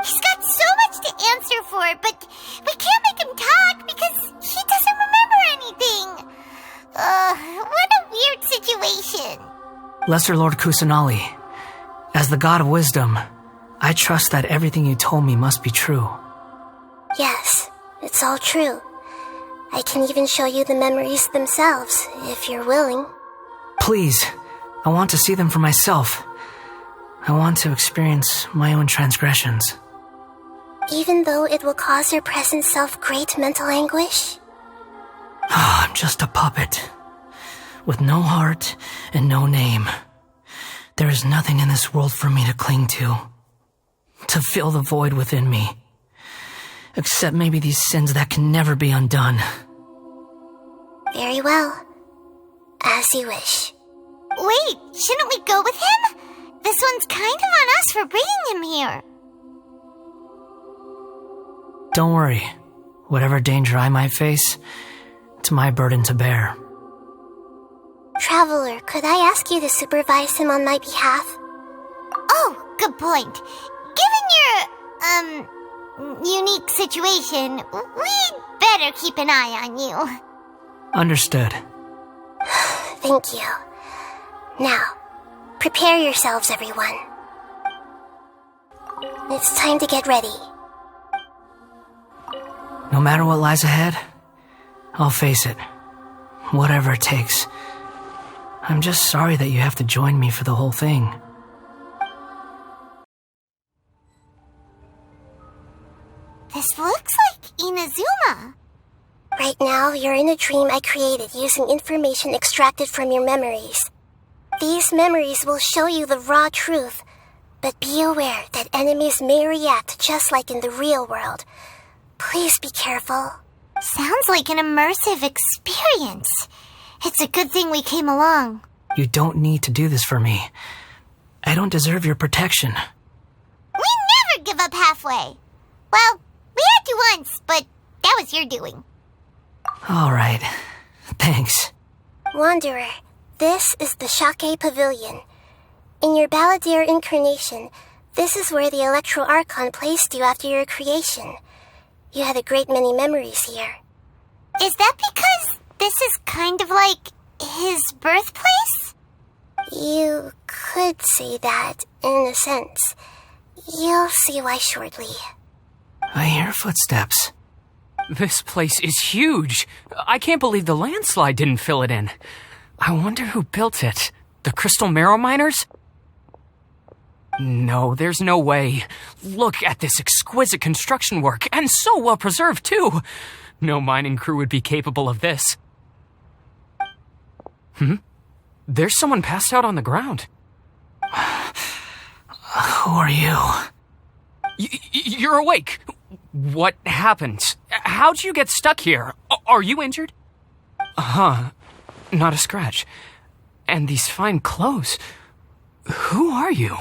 He's got so much to answer for, but we can't make him talk because he doesn't remember anything. What a weird situation. Lesser Lord Kusanali, as the god of wisdom, I trust that everything you told me must be true. Yes, it's all true. I can even show you the memories themselves, if you're willing. Please, I want to see them for myself. I want to experience my own transgressions. Even though it will cause your present self great mental anguish? I'm just a puppet, with no heart and no name. There is nothing in this world for me to cling to fill the void within me. Except maybe these sins that can never be undone. Very well. As you wish. Wait, shouldn't we go with him? This one's kind of on us for bringing him here. Don't worry. Whatever danger I might face, it's my burden to bear. Traveler, could I ask you to supervise him on my behalf? Oh, good point. Given your, unique situation, we'd better keep an eye on you. Understood. Thank you. Now, prepare yourselves, everyone. It's time to get ready. No matter what lies ahead, I'll face it. Whatever it takes. I'm just sorry that you have to join me for the whole thing. This looks like Inazuma. Right now, you're in a dream I created using information extracted from your memories. These memories will show you the raw truth, but be aware that enemies may react just like in the real world. Please be careful. Sounds like an immersive experience. It's a good thing we came along. You don't need to do this for me. I don't deserve your protection. We never give up halfway. Well, we had to once, but that was your doing. All right. Thanks. Wanderer, this is the Shake Pavilion. In your Balladeer incarnation, this is where the Electro Archon placed you after your creation. You had a great many memories here. Is that because this is kind of like his birthplace? You could say that, in a sense. You'll see why shortly. I hear footsteps. This place is huge. I can't believe the landslide didn't fill it in. I wonder who built it. The Crystal Marrow Miners? No, there's no way. Look at this exquisite construction work, and so well preserved, too. No mining crew would be capable of this. There's someone passed out on the ground. Who are you? You're awake. What happened? How'd you get stuck here? Are you injured? Not a scratch. And these fine clothes. Who are you?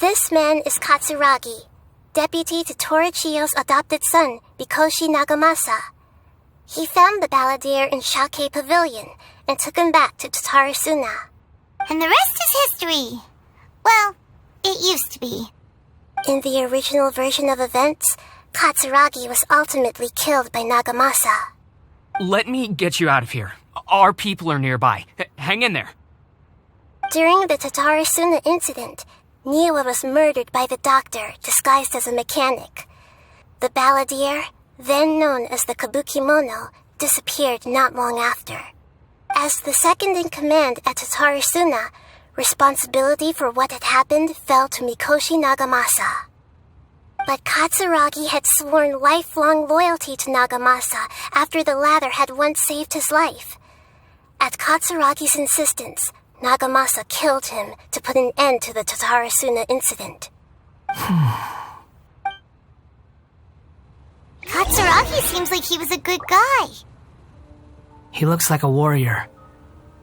This man is Katsuragi, deputy to Torichiyo's adopted son, Mikoshi Nagamasa. He found the Balladeer in Shake Pavilion and took him back to Tatarasuna. And the rest is history. Well, it used to be. In the original version of events, Katsuragi was ultimately killed by Nagamasa. Let me get you out of here. Our people are nearby. Hang in there. During the Tatarasuna incident, Niwa was murdered by the doctor disguised as a mechanic. The Balladeer, then known as the Kabukimono, disappeared not long after. As the second in command at Tatarasuna, responsibility for what had happened fell to Mikoshi Nagamasa. But Katsuragi had sworn lifelong loyalty to Nagamasa after the latter had once saved his life. At Katsuragi's insistence, Nagamasa killed him to put an end to the Tatarasuna incident. Katsuragi seems like he was a good guy. He looks like a warrior,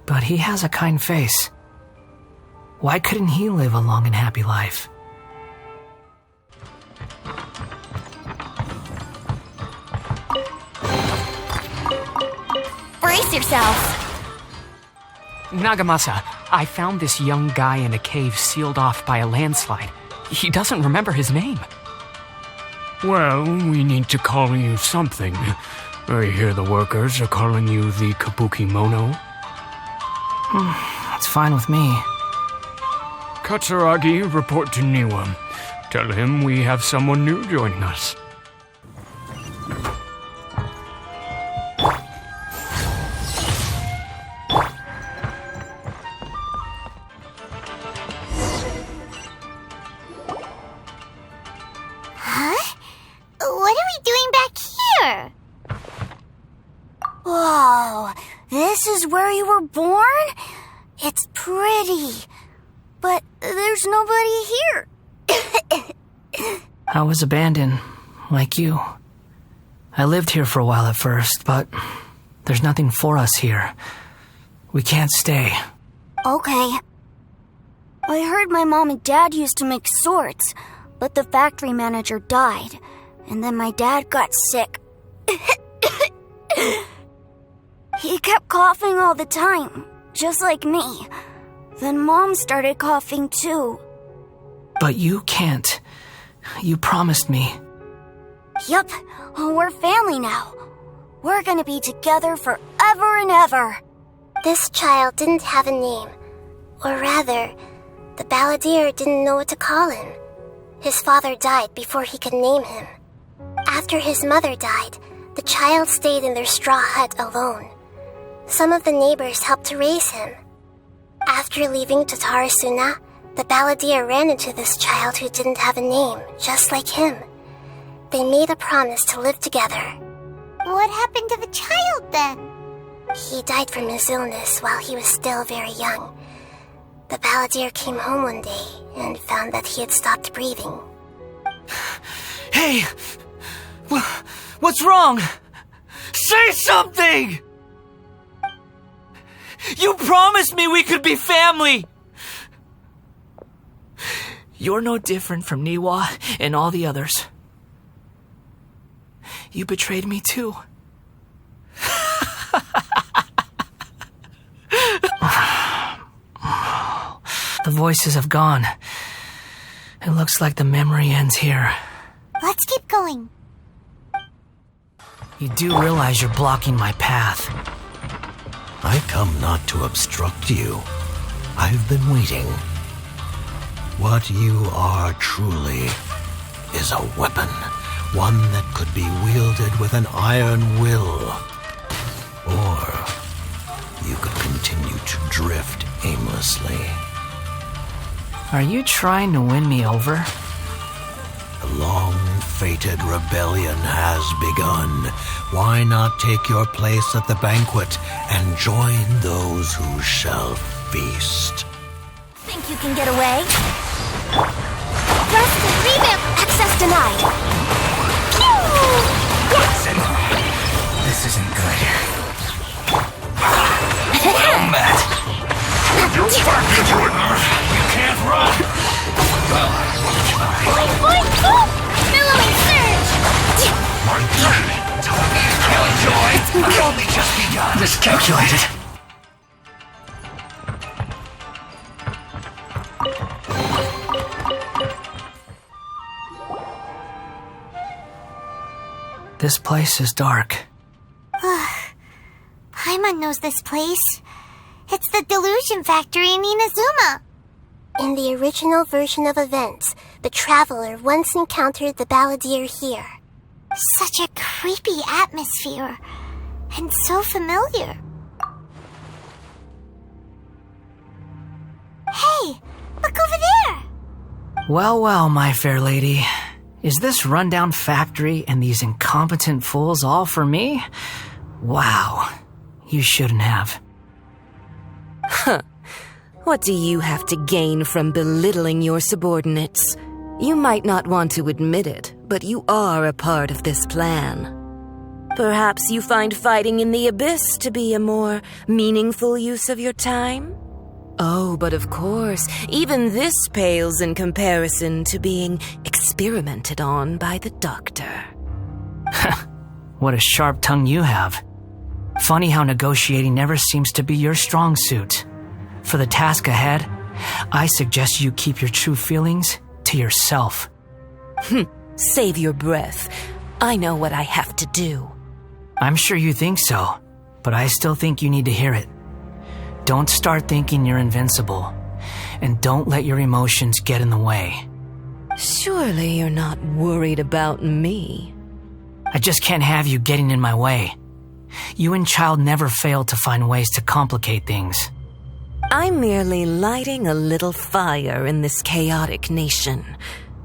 but he has a kind face. Why couldn't he live a long and happy life? Brace yourself. Nagamasa, I found this young guy in a cave sealed off by a landslide. He doesn't remember his name. Well, we need to call you something. I hear the workers are calling you the Kabukimono. That's fine with me. Katsuragi, report to Niwa. Tell him we have someone new joining us. Whoa, this is where you were born? It's pretty, but there's nobody here. I was abandoned, like you. I lived here for a while at first, but there's nothing for us here. We can't stay. Okay. I heard my mom and dad used to make swords, but the factory manager died, and then my dad got sick. He kept coughing all the time, just like me. Then Mom started coughing too. But you can't. You promised me. Yup, we're family now. We're gonna be together forever and ever. This child didn't have a name. Or rather, the Balladeer didn't know what to call him. His father died before he could name him. After his mother died, the child stayed in their straw hut alone. Some of the neighbors helped to raise him. After leaving Tatarasuna, the balladeer ran into this child who didn't have a name, just like him. They made a promise to live together. What happened to the child then? He died from his illness while he was still very young. The balladeer came home one day and found that he had stopped breathing. Hey! What's wrong? Say something! You promised me we could be family! You're no different from Niwa and all the others. You betrayed me too. The voices have gone. It looks like the memory ends here. Let's keep going. You do realize you're blocking my path. I come not to obstruct you. I've been waiting. What you are truly is a weapon, one that could be wielded with an iron will. Or you could continue to drift aimlessly. Are you trying to win me over? The long-fated rebellion has begun. Why not take your place at the banquet and join those who shall feast? Think you can get away? Thrust and revamp! Access denied! Listen, this isn't good. Combat! You're back into it! You can't run! Well, Boing, boing, boom! Billowing surge! my duty! Killjoy! I've only just begun! Miscalculated. This place is dark. Paimon knows this place. It's the Delusion Factory in Inazuma. In the original version of events, the traveler once encountered the balladeer here. Such a creepy atmosphere. And so familiar. Hey, look over there! Well, well, my fair lady. Is this rundown factory and these incompetent fools all for me? Wow. You shouldn't have. Huh. What do you have to gain from belittling your subordinates? You might not want to admit it, but you are a part of this plan. Perhaps you find fighting in the abyss to be a more meaningful use of your time? Oh, but of course, even this pales in comparison to being experimented on by the doctor. What a sharp tongue you have. Funny how negotiating never seems to be your strong suit. For the task ahead, I suggest you keep your true feelings to yourself. Save your breath. I know what I have to do. I'm sure you think so, but I still think you need to hear it. Don't start thinking you're invincible, and don't let your emotions get in the way. Surely you're not worried about me. I just can't have you getting in my way. You and Child never fail to find ways to complicate things. I'm merely lighting a little fire in this chaotic nation.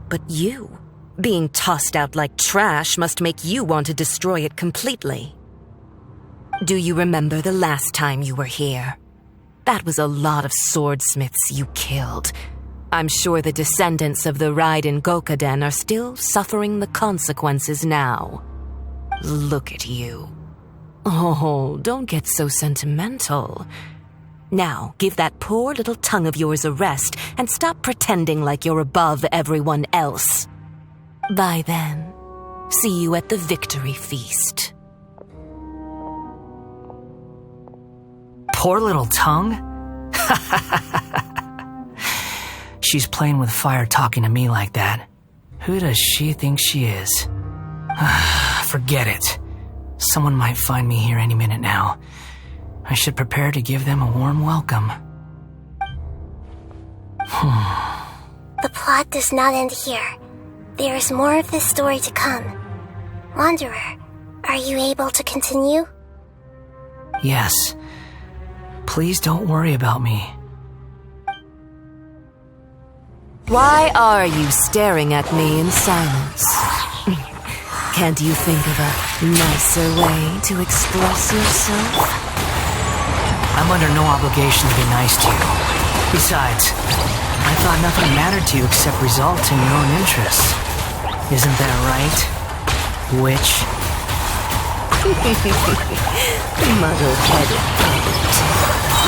But you, being tossed out like trash, must make you want to destroy it completely. Do you remember the last time you were here? That was a lot of swordsmiths you killed. I'm sure the descendants of the Raiden Gokaden are still suffering the consequences now. Look at you. Oh, don't get so sentimental. Now, give that poor little tongue of yours a rest and stop pretending like you're above everyone else. Bye then. See you at the victory feast. Poor little tongue? She's playing with fire talking to me like that. Who does she think she is? Forget it. Someone might find me here any minute now. I should prepare to give them a warm welcome. The plot does not end here. there is more of this story to come. Wanderer, are you able to continue? Yes. Please don't worry about me. Why are you staring at me in silence? Can't you think of a nicer way to express yourself? I'm under no obligation to be nice to you. Besides, I thought nothing mattered to you except results in your own interests. Isn't that right, witch? Muddle-headed puppet.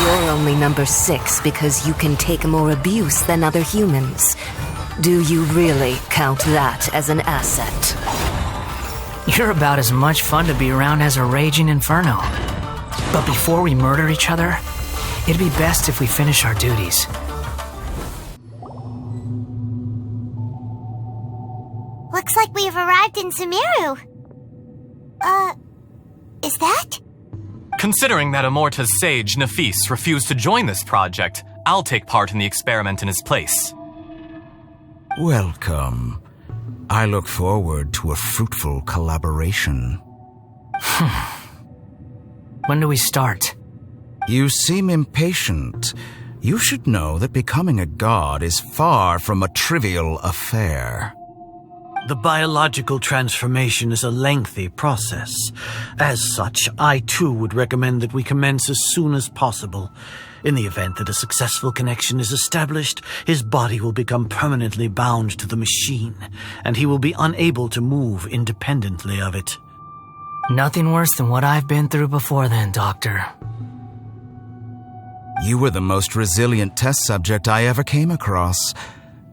You're only number 6 because you can take more abuse than other humans. Do you really count that as an asset? You're about as much fun to be around as a raging inferno. But before we murder each other, it'd be best if we finish our duties. Looks like we've arrived in Sumeru. Is that? Considering that Amorta's sage, Nafis, refused to join this project, I'll take part in the experiment in his place. Welcome. I look forward to a fruitful collaboration. When do we start? You seem impatient. You should know that becoming a god is far from a trivial affair. The biological transformation is a lengthy process. As such, I too would recommend that we commence as soon as possible. In the event that a successful connection is established, his body will become permanently bound to the machine, and he will be unable to move independently of it. Nothing worse than what I've been through before then, Doctor. You were the most resilient test subject I ever came across.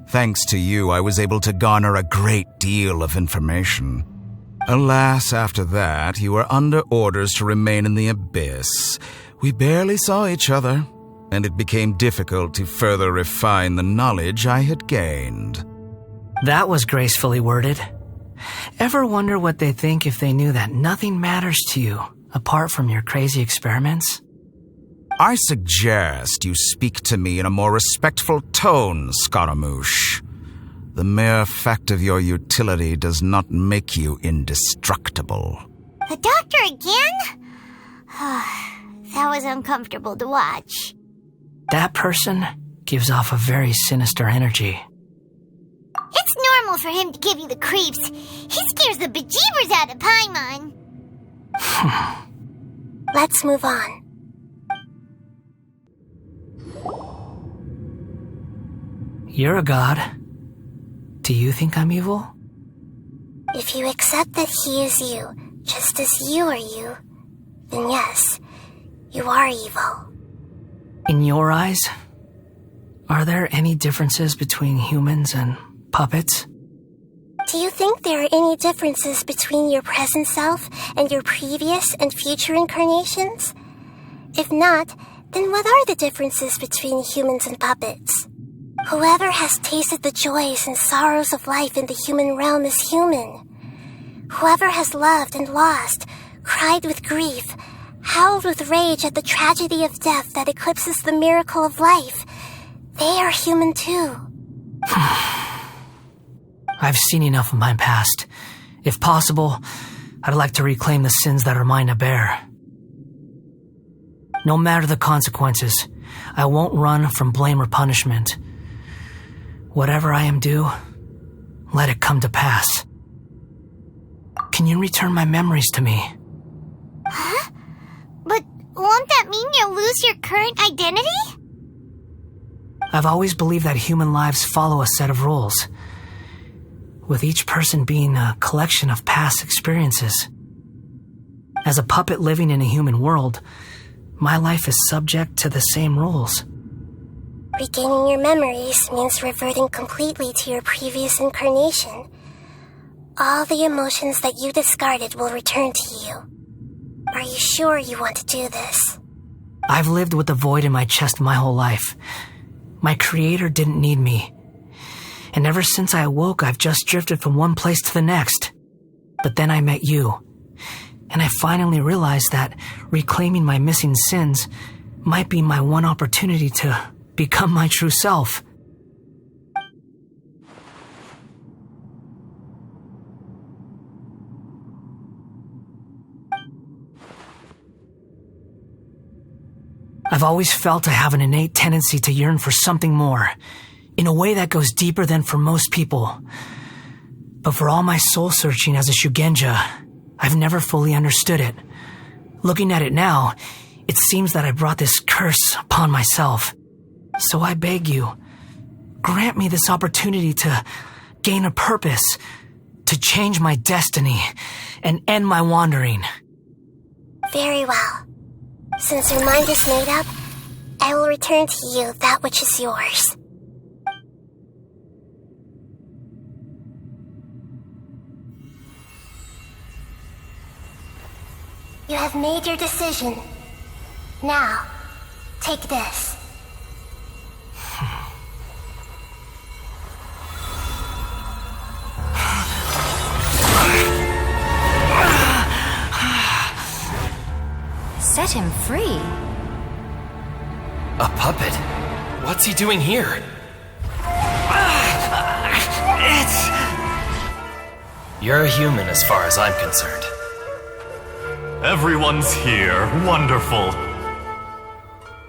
Thanks to you, I was able to garner a great deal of information. Alas, after that, you were under orders to remain in the abyss. We barely saw each other, and it became difficult to further refine the knowledge I had gained. That was gracefully worded. Ever wonder what they think if they knew that nothing matters to you apart from your crazy experiments? I suggest you speak to me in a more respectful tone, Scaramouche. The mere fact of your utility does not make you indestructible. The doctor again? That was uncomfortable to watch. That person gives off a very sinister energy. It's normal for him to give you the creeps. He scares the bejeebers out of Paimon. Let's move on. You're a god. Do you think I'm evil? If you accept that he is you, just as you are you, then yes, you are evil. In your eyes, are there any differences between humans and puppets? Do you think there are any differences between your present self and your previous and future incarnations? If not, then what are the differences between humans and puppets? Whoever has tasted the joys and sorrows of life in the human realm is human. Whoever has loved and lost, cried with grief, howled with rage at the tragedy of death that eclipses the miracle of life, they are human too. I've seen enough of my past. If possible, I'd like to reclaim the sins that are mine to bear. No matter the consequences, I won't run from blame or punishment. Whatever I am due, let it come to pass. Can you return my memories to me? Huh? But won't that mean you'll lose your current identity? I've always believed that human lives follow a set of rules, with each person being a collection of past experiences. As a puppet living in a human world, my life is subject to the same rules. Regaining your memories means reverting completely to your previous incarnation. All the emotions that you discarded will return to you. Are you sure you want to do this? I've lived with the void in my chest my whole life. My creator didn't need me. And ever since I awoke, I've just drifted from one place to the next. But then I met you. And I finally realized that reclaiming my missing sins might be my one opportunity to become my true self. I've always felt I have an innate tendency to yearn for something more, in a way that goes deeper than for most people. But for all my soul-searching as a Shugenja, I've never fully understood it. Looking at it now, it seems that I brought this curse upon myself. So I beg you, grant me this opportunity to gain a purpose, to change my destiny, and end my wandering. Very well. Since your mind is made up, I will return to you that which is yours. You have made your decision. Now, take this. Set him free. A puppet? What's he doing here? You're a human as far as I'm concerned. Everyone's here. Wonderful.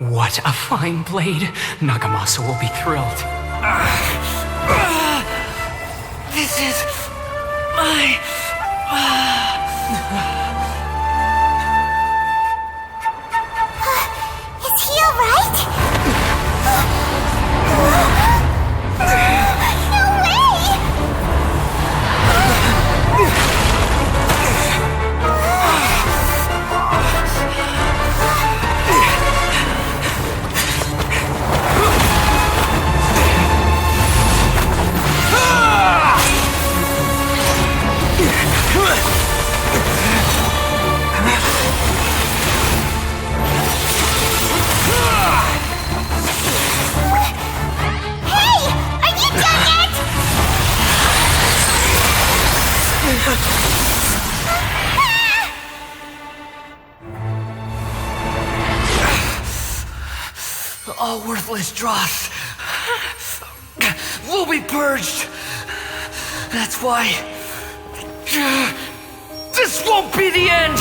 What a fine blade. Nagamasa will be thrilled. This is my... Is he alright? No way! All worthless dross will be purged. That's why this won't be the end.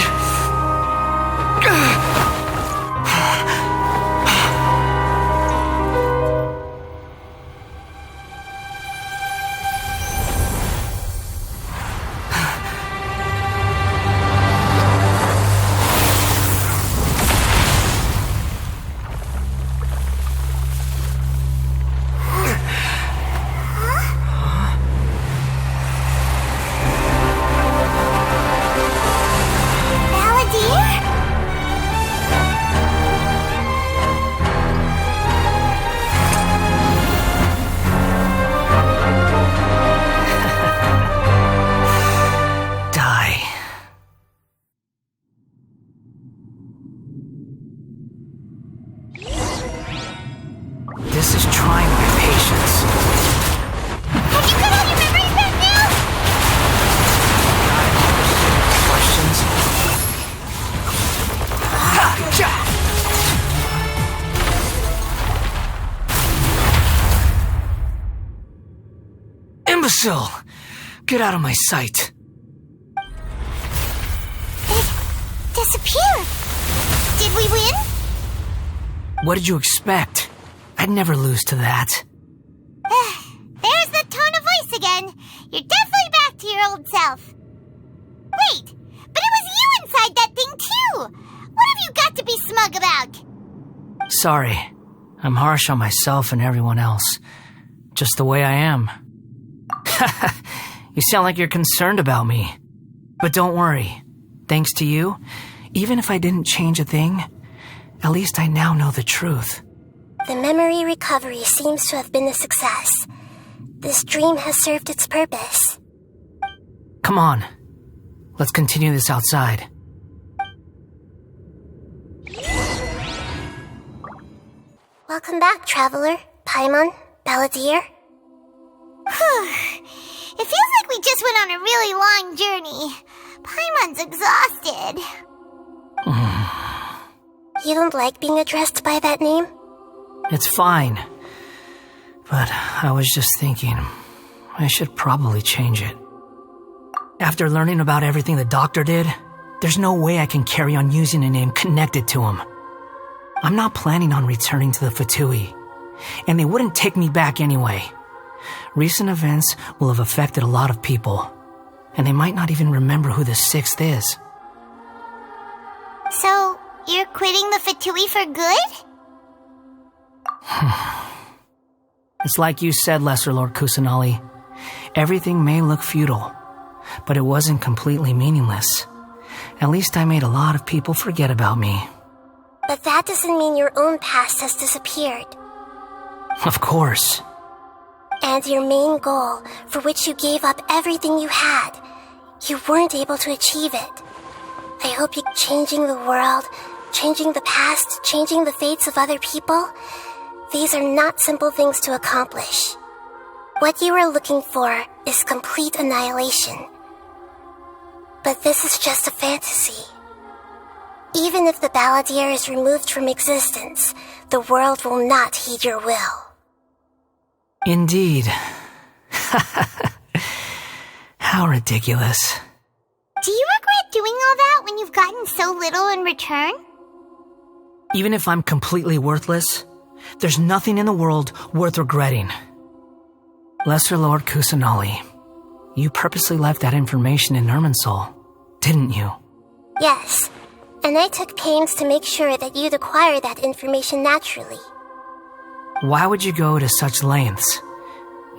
This is trying my patience. Have you got all your memories back now? Questions? Imbecile! Get out of my sight. It disappeared. Did we win? What did you expect? I'd never lose to that. There's the tone of voice again. You're definitely back to your old self. Wait, but it was you inside that thing too. What have you got to be smug about? Sorry. I'm harsh on myself and everyone else. Just the way I am. You sound like you're concerned about me. But don't worry. Thanks to you, even if I didn't change a thing, at least I now know the truth. The memory recovery seems to have been a success. This dream has served its purpose. Come on. Let's continue this outside. Welcome back, traveler, Paimon, Balladeer. It feels like we just went on a really long journey. Paimon's exhausted. You don't like being addressed by that name? It's fine. But I was just thinking, I should probably change it. After learning about everything the doctor did, there's no way I can carry on using a name connected to him. I'm not planning on returning to the Fatui, and they wouldn't take me back anyway. Recent events will have affected a lot of people, and they might not even remember who the sixth is. So, you're quitting the Fatui for good? It's like you said, Lesser Lord Kusanali. Everything may look futile, but it wasn't completely meaningless. At least I made a lot of people forget about me. But that doesn't mean your own past has disappeared. Of course. And your main goal, for which you gave up everything you had, you weren't able to achieve it. I hope you changing the world, changing the past, changing the fates of other people. These are not simple things to accomplish. What you are looking for is complete annihilation. But this is just a fantasy. Even if the Balladeer is removed from existence, the world will not heed your will. Indeed. How ridiculous. Do you regret doing all that when you've gotten so little in return? Even if I'm completely worthless, there's nothing in the world worth regretting. Lesser Lord Kusanali, you purposely left that information in Irminsul, didn't you? Yes, and I took pains to make sure that you'd acquire that information naturally. Why would you go to such lengths?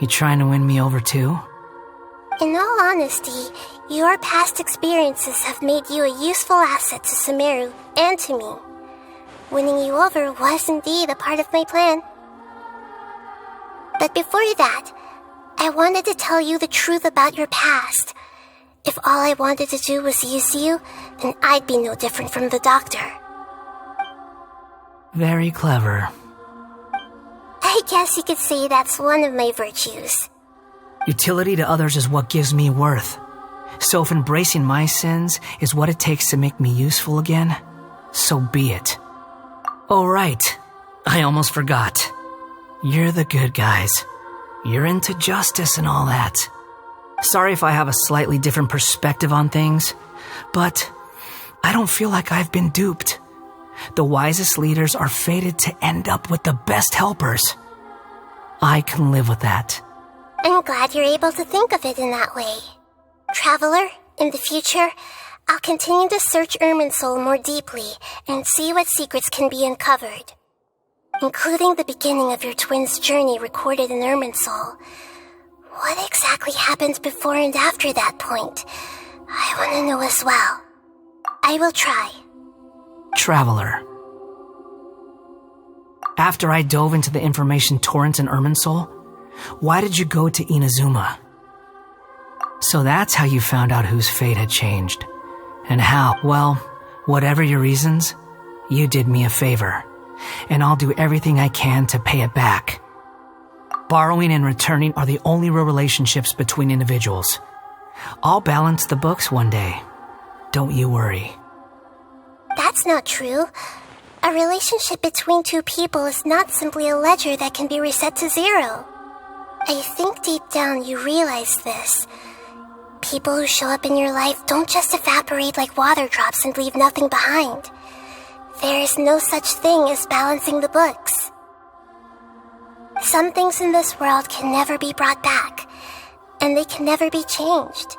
You trying to win me over too? In all honesty, your past experiences have made you a useful asset to Sumeru and to me. Winning you over was indeed a part of my plan. But before that, I wanted to tell you the truth about your past. If all I wanted to do was use you, then I'd be no different from the doctor. Very clever. I guess you could say that's one of my virtues. Utility to others is what gives me worth. So if embracing my sins is what it takes to make me useful again, so be it. Oh right, I almost forgot. You're the good guys. You're into justice and all that. Sorry if I have a slightly different perspective on things, but I don't feel like I've been duped. The wisest leaders are fated to end up with the best helpers. I can live with that. I'm glad you're able to think of it in that way. Traveler, in the future, I'll continue to search Irminsul more deeply and see what secrets can be uncovered, including the beginning of your twins' journey recorded in Irminsul. What exactly happened before and after that point? I want to know as well. I will try. Traveler. After I dove into the information torrent in Irminsul, why did you go to Inazuma? So that's how you found out whose fate had changed. And how, well, whatever your reasons, you did me a favor. And I'll do everything I can to pay it back. Borrowing and returning are the only real relationships between individuals. I'll balance the books one day. Don't you worry. That's not true. A relationship between two people is not simply a ledger that can be reset to zero. I think deep down you realize this. People who show up in your life don't just evaporate like water drops and leave nothing behind. There is no such thing as balancing the books. Some things in this world can never be brought back, and they can never be changed,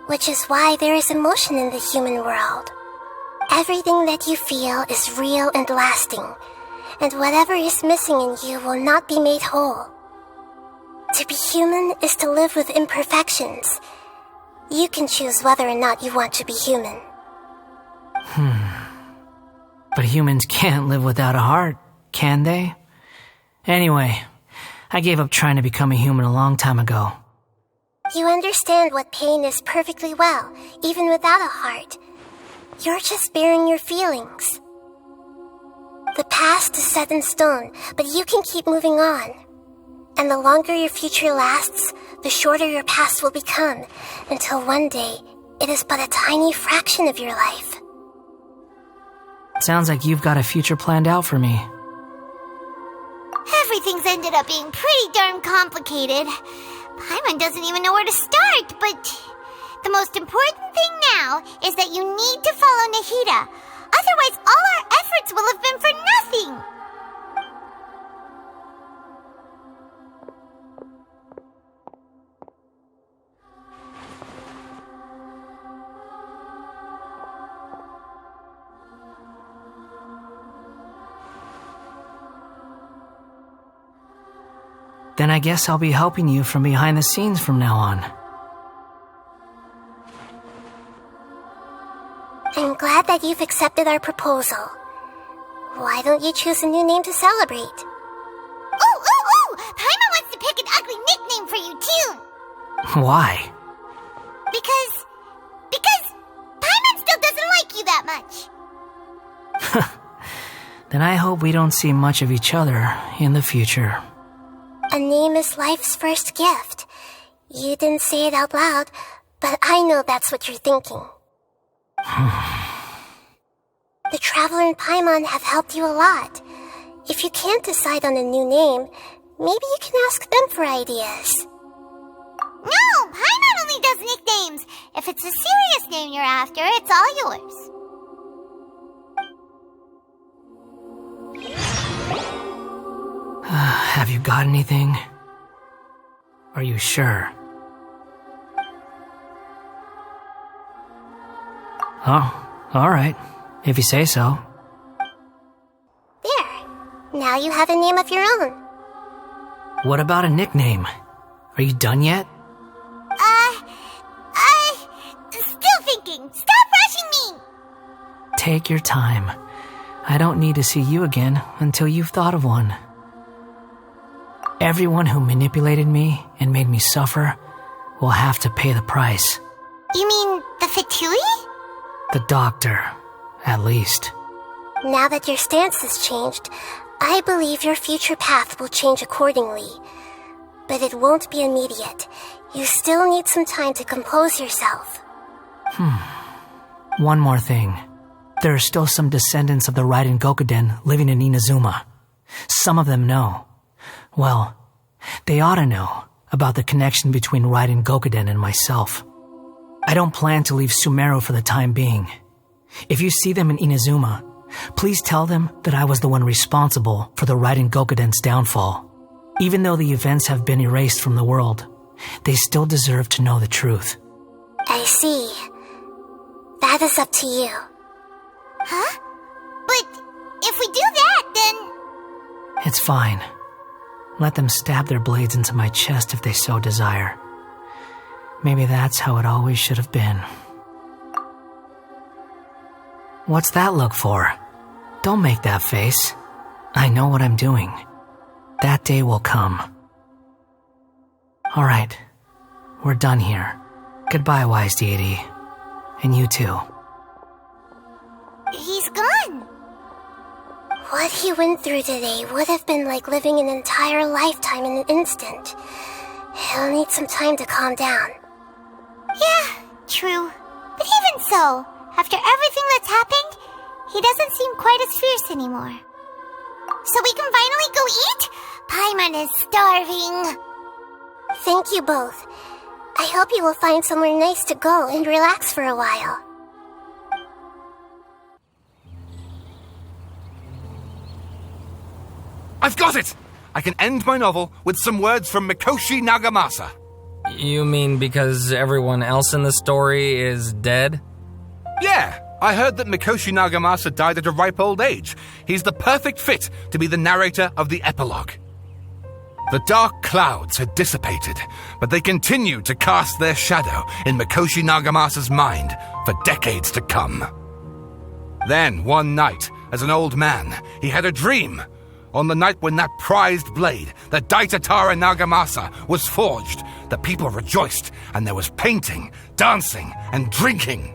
which is why there is emotion in the human world. Everything that you feel is real and lasting, and whatever is missing in you will not be made whole. To be human is to live with imperfections. You can choose whether or not you want to be human. But humans can't live without a heart, can they? Anyway, I gave up trying to become a human a long time ago. You understand what pain is perfectly well, even without a heart. You're just bearing your feelings. The past is set in stone, but you can keep moving on. And the longer your future lasts, the shorter your past will become, until one day, it is but a tiny fraction of your life. Sounds like you've got a future planned out for me. Everything's ended up being pretty darn complicated. Paimon doesn't even know where to start, but the most important thing now is that you need to follow Nahida. Otherwise, all our efforts efforts will have been for nothing. Then I guess I'll be helping you from behind the scenes from now on. I'm glad that you've accepted our proposal. Why don't you choose a new name to celebrate? Ooh! Paimon wants to pick an ugly nickname for you, too. Why? Because Paimon still doesn't like you that much. Then I hope we don't see much of each other in the future. A name is life's first gift. You didn't say it out loud, but I know that's what you're thinking. The Traveler and Paimon have helped you a lot. If you can't decide on a new name, maybe you can ask them for ideas. No, Paimon only does nicknames. If it's a serious name you're after, it's all yours. Have you got anything? Are you sure? Oh, alright. If you say so. There. Now you have a name of your own. What about a nickname? Are you done yet? Still thinking. Stop rushing me! Take your time. I don't need to see you again until you've thought of one. Everyone who manipulated me and made me suffer will have to pay the price. You mean the Fatui? The doctor, at least. Now that your stance has changed, I believe your future path will change accordingly. But it won't be immediate. You still need some time to compose yourself. One more thing. There are still some descendants of the Raiden Gokuden living in Inazuma. Some of them know. Well, they ought to know about the connection between Raiden Gokuden and myself. I don't plan to leave Sumeru for the time being. If you see them in Inazuma, please tell them that I was the one responsible for the Raiden Gokuden's downfall. Even though the events have been erased from the world, they still deserve to know the truth. I see. That is up to you. Huh? But if we do that, then... It's fine. Let them stab their blades into my chest if they so desire. Maybe that's how it always should have been. What's that look for? Don't make that face. I know what I'm doing. That day will come. Alright. We're done here. Goodbye, wise deity. And you too. He's gone. What he went through today would have been like living an entire lifetime in an instant. He'll need some time to calm down. Yeah, true. But even so, after everything that's happened, he doesn't seem quite as fierce anymore. So we can finally go eat? Paimon is starving. Thank you both. I hope you will find somewhere nice to go and relax for a while. I've got it! I can end my novel with some words from Mikoshi Nagamasa. You mean because everyone else in the story is dead? Yeah, I heard that Mikoshi Nagamasa died at a ripe old age. He's the perfect fit to be the narrator of the epilogue. The dark clouds had dissipated, but they continued to cast their shadow in Mikoshi Nagamasa's mind for decades to come. Then, one night, as an old man, he had a dream. On the night when that prized blade, the Daitatara Nagamasa, was forged, the people rejoiced, and there was painting, dancing, and drinking.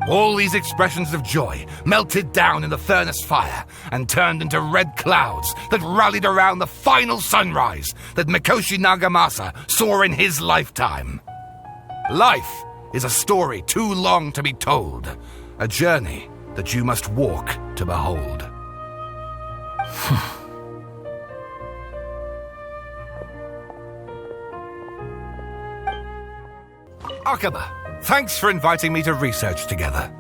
All these expressions of joy melted down in the furnace fire and turned into red clouds that rallied around the final sunrise that Mikoshi Nagamasa saw in his lifetime. Life is a story too long to be told, a journey that you must walk to behold. Akaba, thanks for inviting me to research together.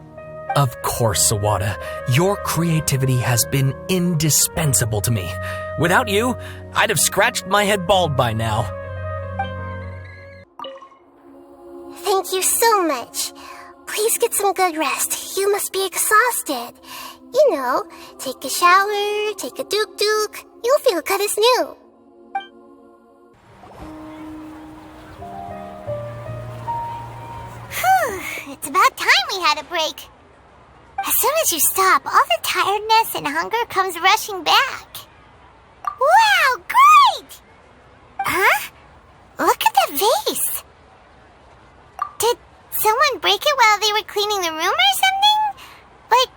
Of course, Sawada. Your creativity has been indispensable to me. Without you, I'd have scratched my head bald by now. Thank you so much. Please get some good rest. You must be exhausted. You know, take a shower, take a duk-duk. You'll feel good as new. Whew, it's about time we had a break. As soon as you stop, all the tiredness and hunger comes rushing back. Wow, great! Huh? Look at the vase. Did someone break it while they were cleaning the room or something? But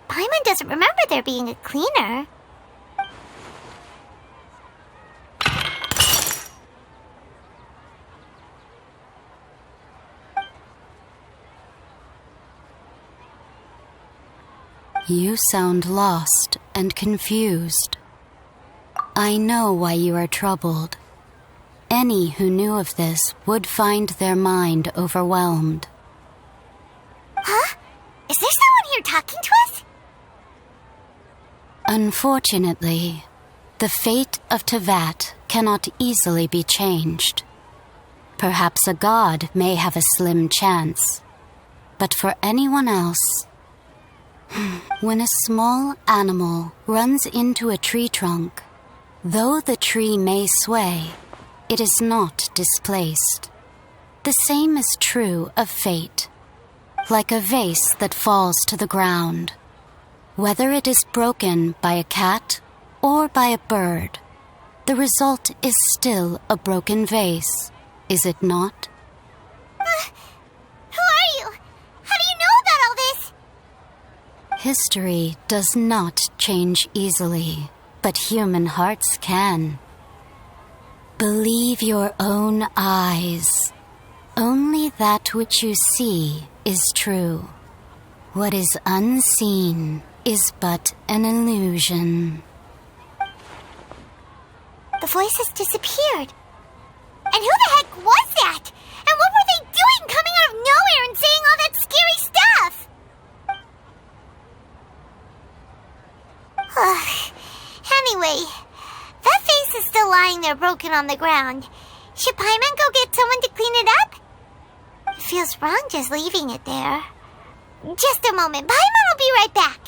Paimon doesn't remember there being a cleaner. You sound lost and confused. I know why you are troubled. Any who knew of this would find their mind overwhelmed. Huh? Is there someone here talking to us? Unfortunately, the fate of Tevat cannot easily be changed. Perhaps a god may have a slim chance, but for anyone else, when a small animal runs into a tree trunk, though the tree may sway, it is not displaced. The same is true of fate. Like a vase that falls to the ground, whether it is broken by a cat or by a bird, the result is still a broken vase, is it not? Who are you? How do you know about all this? History does not change easily, but human hearts can. Believe your own eyes. Only that which you see is true. What is unseen is but an illusion. The voice has disappeared. And who the heck was that? And what were they doing coming out of nowhere and saying all that scary stuff? Anyway, that vase is still lying there broken on the ground. Should Paimon go get someone to clean it up? It feels wrong just leaving it there. Just a moment. Paimon will be right back.